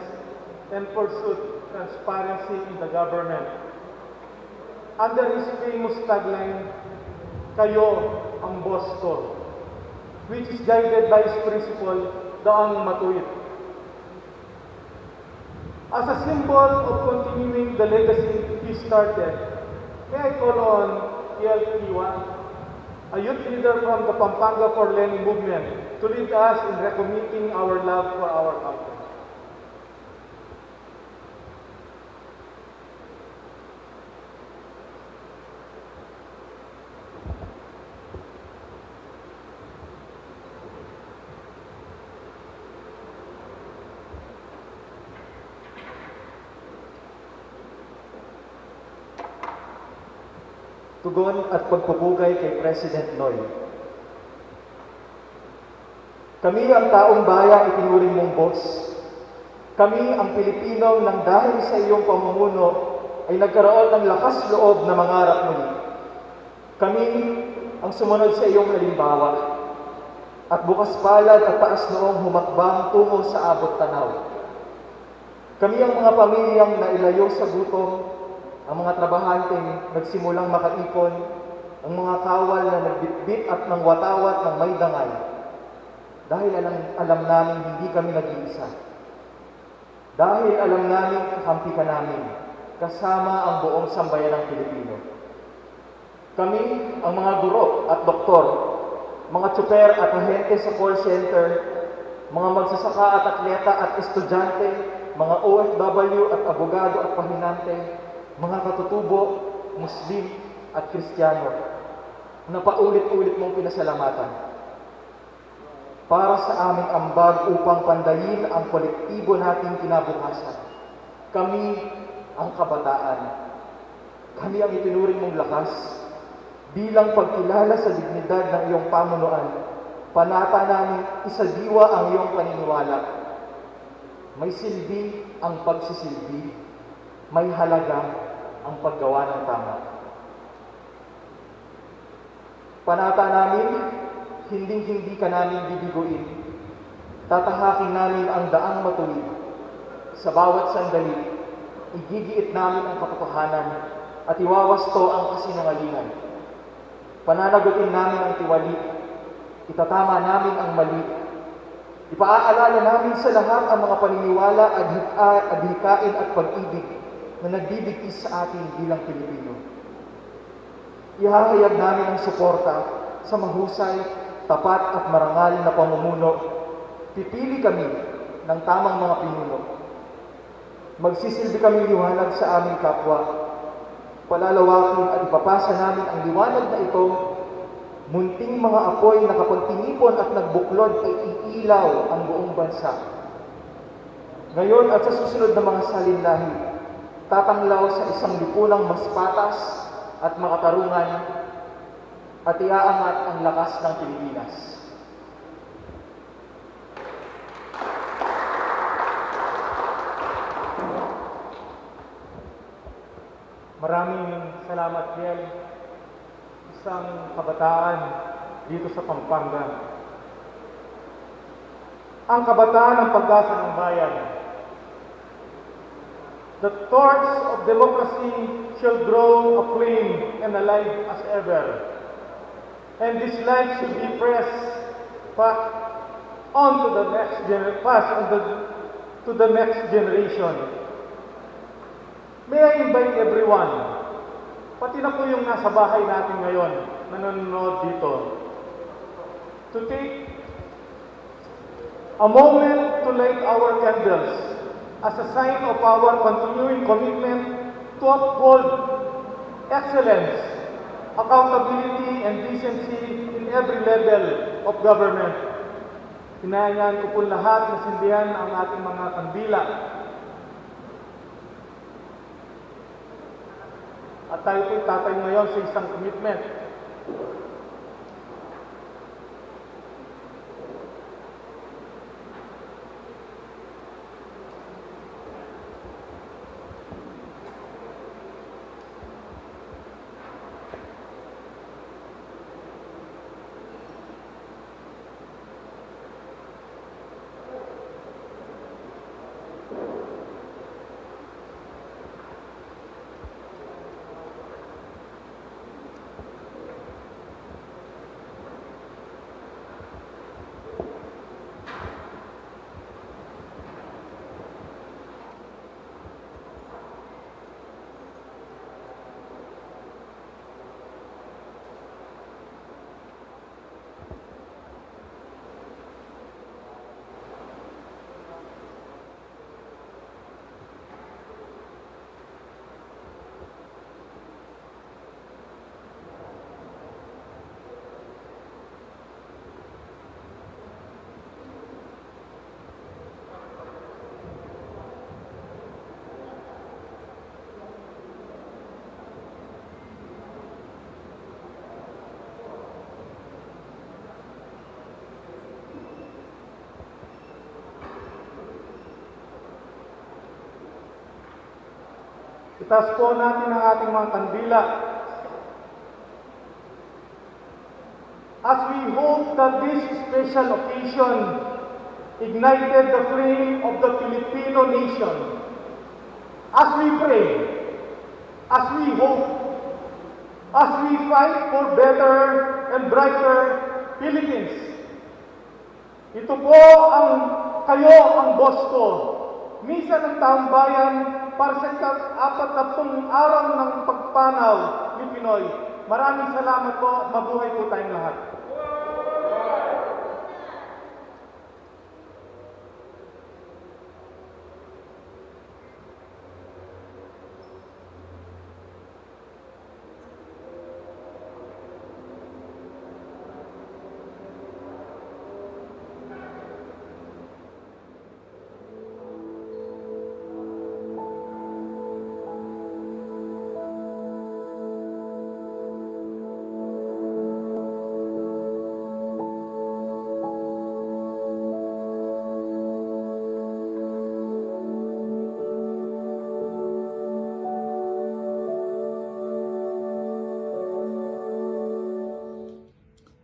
and pursued transparency in the government. Under his famous tagline, "Kayo ang boss ko," which is guided by his principle, Daang Matuwid. As a symbol of continuing the legacy he started, may I call on PL Kiwa, a youth leader from the Pampanga for Lenny movement, to lead us in recommitting our love for our country. Tugon at pagpupugay kay President Noy. Kami ang taong bayang itinuring mong boss. Kami ang Pilipino nang dahil sa iyong pamumuno ay nagkaroon ng lakas loob na mangarap muli. Kami ang sumunod sa iyong halimbawa at bukas palad at taas noong humakbang tungo sa abot tanaw. Kami ang mga pamilyang nailayo sa gutom, ang mga trabahanteng nagsimulang makaipon, ang mga kawal na nagbitbit at nang watawat ng may dangal. Dahil alam namin hindi kami nag-iisa. Dahil alam namin kakampi ka namin, kasama ang buong sambayanang Pilipino. Kami ang mga guro at doktor, mga tsuper at ahente sa call center, mga magsasaka at atleta at estudyante, mga OFW at abogado at pahinante, mga katutubo, Muslim at Kristiyano, na paulit-ulit mong pinasalamatan. Para sa aming ambag upang pandayin ang kolektibo nating kinabukasan, kami ang kabataan. Kami ang itinuring mong lakas bilang pagkilala sa dignidad ng iyong pamunuan. Panata namin isadiwa ang iyong paniniwala. May silbi ang pagsisilbi. May halaga ang paggawa ng tama. Panata namin, hinding-hindi ka namin bibiguin. Tatahakin namin ang daang matuwid. Sa bawat sandali, igigiit namin ang katotohanan at iwawasto ang kasinungalingan. Pananagutin namin ang tiwali. Itatama namin ang mali. Ipaaalala namin sa lahat ang mga paniniwala, adhikain at pag-ibig na nagbibigtis sa atin bilang Pilipino. Ihahayag namin ang suporta sa mahusay, tapat at marangal na pamumuno. Pipili kami ng tamang mga pinuno. Magsisilbi kami liwanag sa aming kapwa. Palalawakin at ipapasa namin ang liwanag na ito. Munting mga apoy na kapag tinipon at nagbuklod ay iilaw ang buong bansa. Ngayon at sa susunod na mga salinlahi, tatanglaw sa isang lipunang mas patas at makatarungan at iaangat ang lakas ng Pilipinas. Maraming salamat, Kiel. Isang kabataan dito sa Pampanga. Ang kabataan ang pag-asa ng bayan. the torch of democracy shall grow aflame and alive as ever. And this light should be passed on to the next generation. May I invite everyone, pati na po yung nasa bahay natin ngayon, nanonood dito, to take a moment to light our candles as a sign of our continuing commitment to uphold excellence, accountability, and decency in every level of government. Hinahayaan ko po lahat na sindihan ang ating mga kandila. At tayo po tatayo ngayon sa isang commitment. Itaas po natin ang ating mga kandila. As we hope that this special occasion ignited the flame of the Filipino nation. As we pray, as we hope, as we fight for better and brighter Philippines. Ito po kayo ang boss ko. Misa ng Taumbayan para sa 40 araw ng pagpanaw ni Pinoy. Maraming salamat po. Mabuhay po tayong lahat.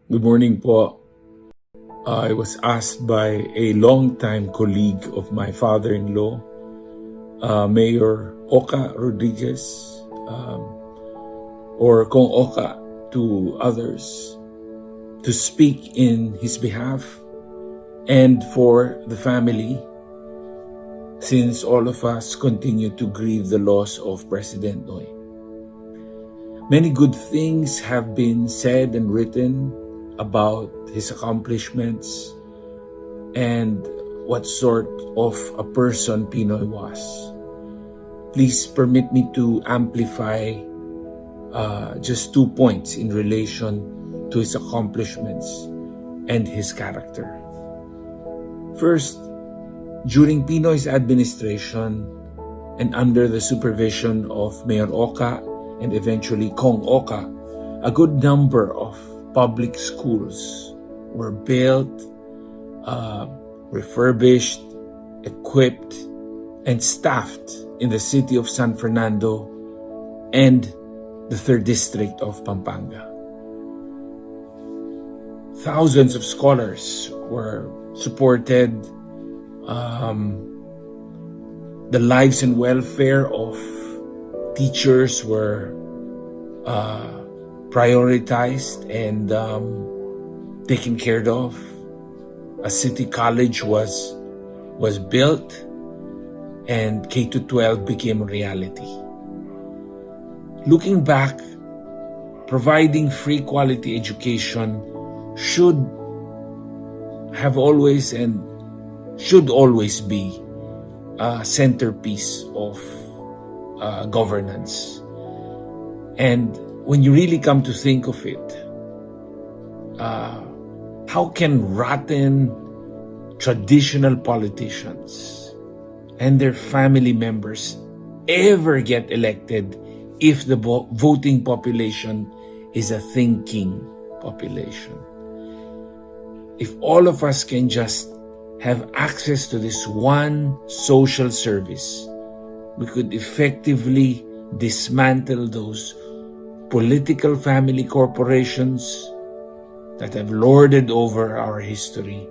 Good morning po. I was asked by a longtime colleague of my father-in-law, Mayor Oka Rodriguez, or Kong Oka to others, to speak in his behalf and for the family, since all of us continue to grieve the loss of President Noy. Many good things have been said and written about his accomplishments and what sort of a person Pinoy was. Please permit me to amplify just 2 points in relation to his accomplishments and his character. First, during Pinoy's administration and under the supervision of Mayor Oka and eventually Kong Oka, a good number of public schools were built, refurbished, equipped, and staffed in the city of San Fernando and the 3rd District of Pampanga. Thousands of scholars were supported, the lives and welfare of teachers were prioritized and taken care of. A city college was built, and K-12 became a reality. Looking back, providing free quality education should have always and should always be a centerpiece of governance. And when you really come to think of it, how can rotten traditional politicians and their family members ever get elected if the voting population is a thinking population? If all of us can just have access to this one social service, we could effectively dismantle those political family corporations that have lorded over our history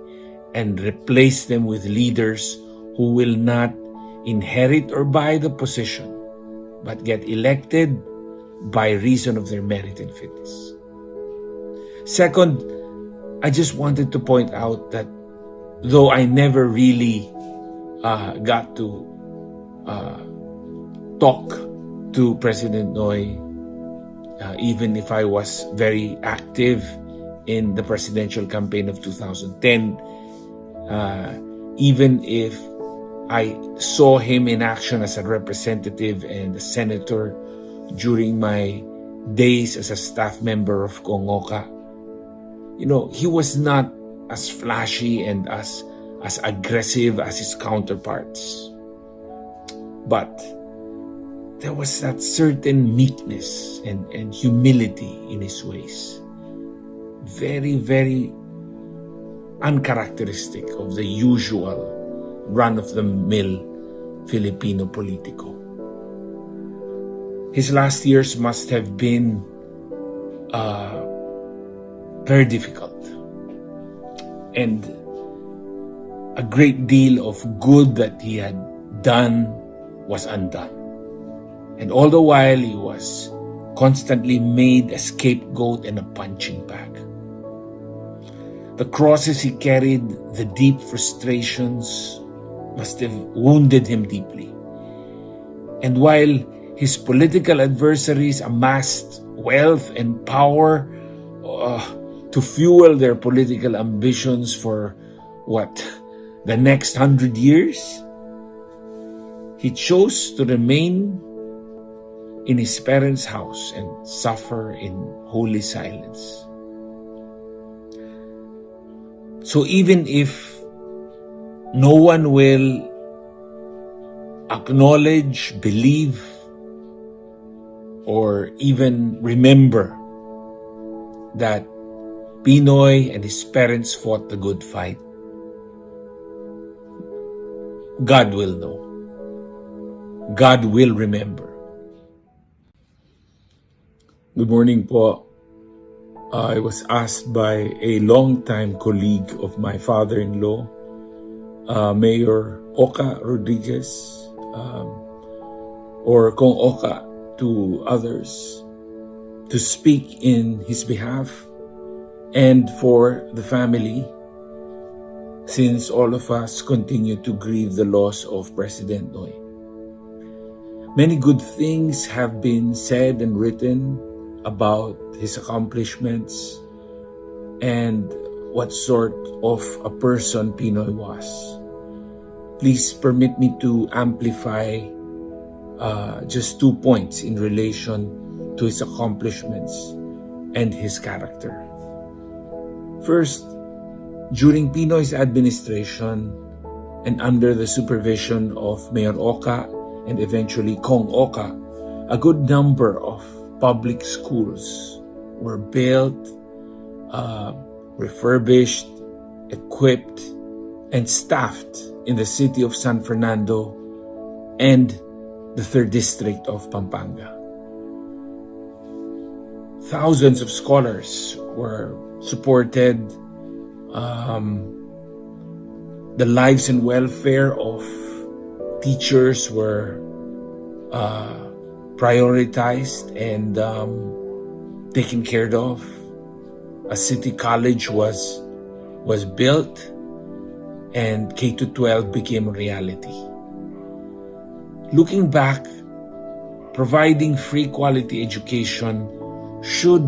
and replace them with leaders who will not inherit or buy the position, but get elected by reason of their merit and fitness. Second, I just wanted to point out that though I never really got to talk to President Noy, even if I was very active in the presidential campaign of 2010, even if I saw him in action as a representative and a senator during my days as a staff member of Congoca, he was not as flashy and as aggressive as his counterparts. But there was that certain meekness and humility in his ways. Very, very uncharacteristic of the usual run-of-the-mill Filipino politico. His last years must have been very difficult. And a great deal of good that he had done was undone. And all the while, he was constantly made a scapegoat and a punching bag. The crosses he carried, the deep frustrations, must have wounded him deeply. And while his political adversaries amassed wealth and power to fuel their political ambitions for the next 100 years, he chose to remain in his parents' house and suffer in holy silence. So even if no one will acknowledge, believe, or even remember that PNOY and his parents fought the good fight, God will know. God will remember. Good morning po. I was asked by a longtime colleague of my father-in-law, Mayor Oka Rodriguez, or Kong Oka to others, to speak in his behalf and for the family, since all of us continue to grieve the loss of President Noy. Many good things have been said and written about his accomplishments and what sort of a person PNOY was. Please permit me to amplify just 2 points in relation to his accomplishments and his character. First, during PNOY's administration and under the supervision of Mayor Oka and eventually Kong Oka, a good number of public schools were built, refurbished, equipped, and staffed in the city of San Fernando and the 3rd District of Pampanga. Thousands of scholars were supported. The lives and welfare of teachers were prioritized and taken care of. A city college was built, and K-12 became a reality. Looking back, providing free quality education should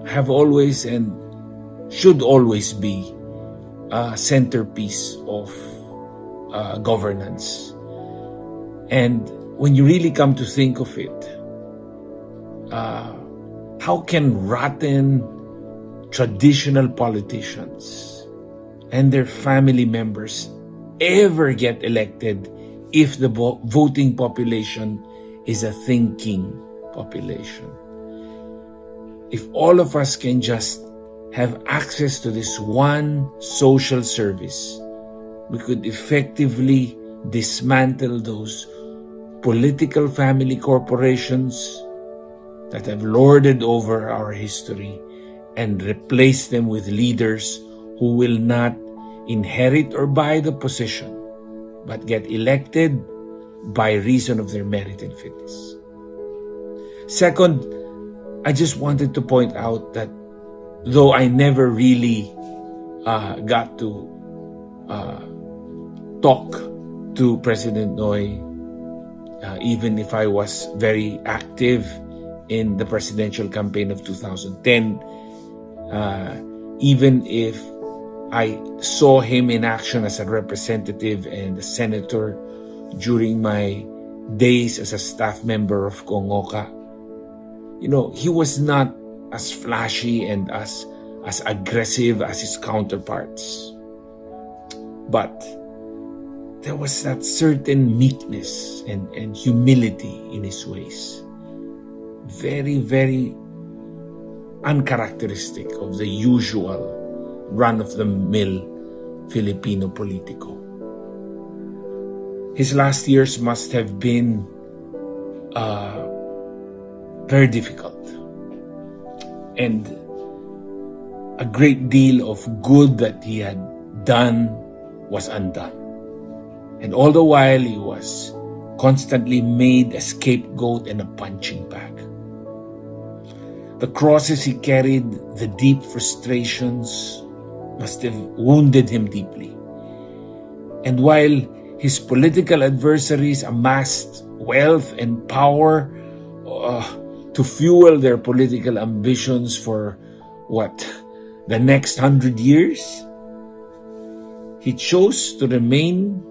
have always and should always be a centerpiece of governance. And when you really come to think of it, how can rotten traditional politicians and their family members ever get elected if the voting population is a thinking population? If all of us can just have access to this one social service, we could effectively dismantle those political family corporations that have lorded over our history and replace them with leaders who will not inherit or buy the position, but get elected by reason of their merit and fitness. Second, I just wanted to point out that though I never really got to talk to President Noy, even if I was very active in the presidential campaign of 2010, even if I saw him in action as a representative and a senator during my days as a staff member of Congoca, he was not as flashy and as aggressive as his counterparts. But there was that certain meekness and humility in his ways. Very, very uncharacteristic of the usual run-of-the-mill Filipino politico. His last years must have been very difficult. And a great deal of good that he had done was undone. And all the while, he was constantly made a scapegoat and a punching bag. The crosses he carried, the deep frustrations, must have wounded him deeply. And while his political adversaries amassed wealth and power to fuel their political ambitions for the next 100 years, he chose to remain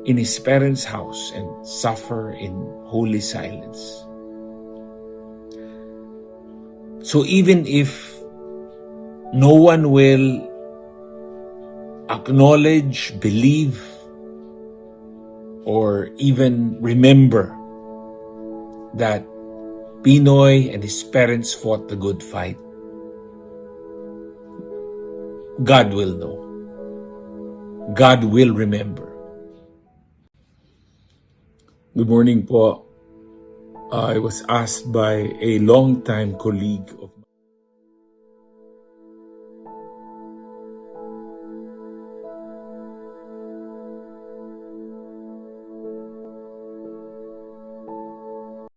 in his parents' house and suffer in holy silence. So even if no one will acknowledge, believe, or even remember that PNOY and his parents fought the good fight, God will know. God will remember. Good morning po. I was asked by a longtime colleague of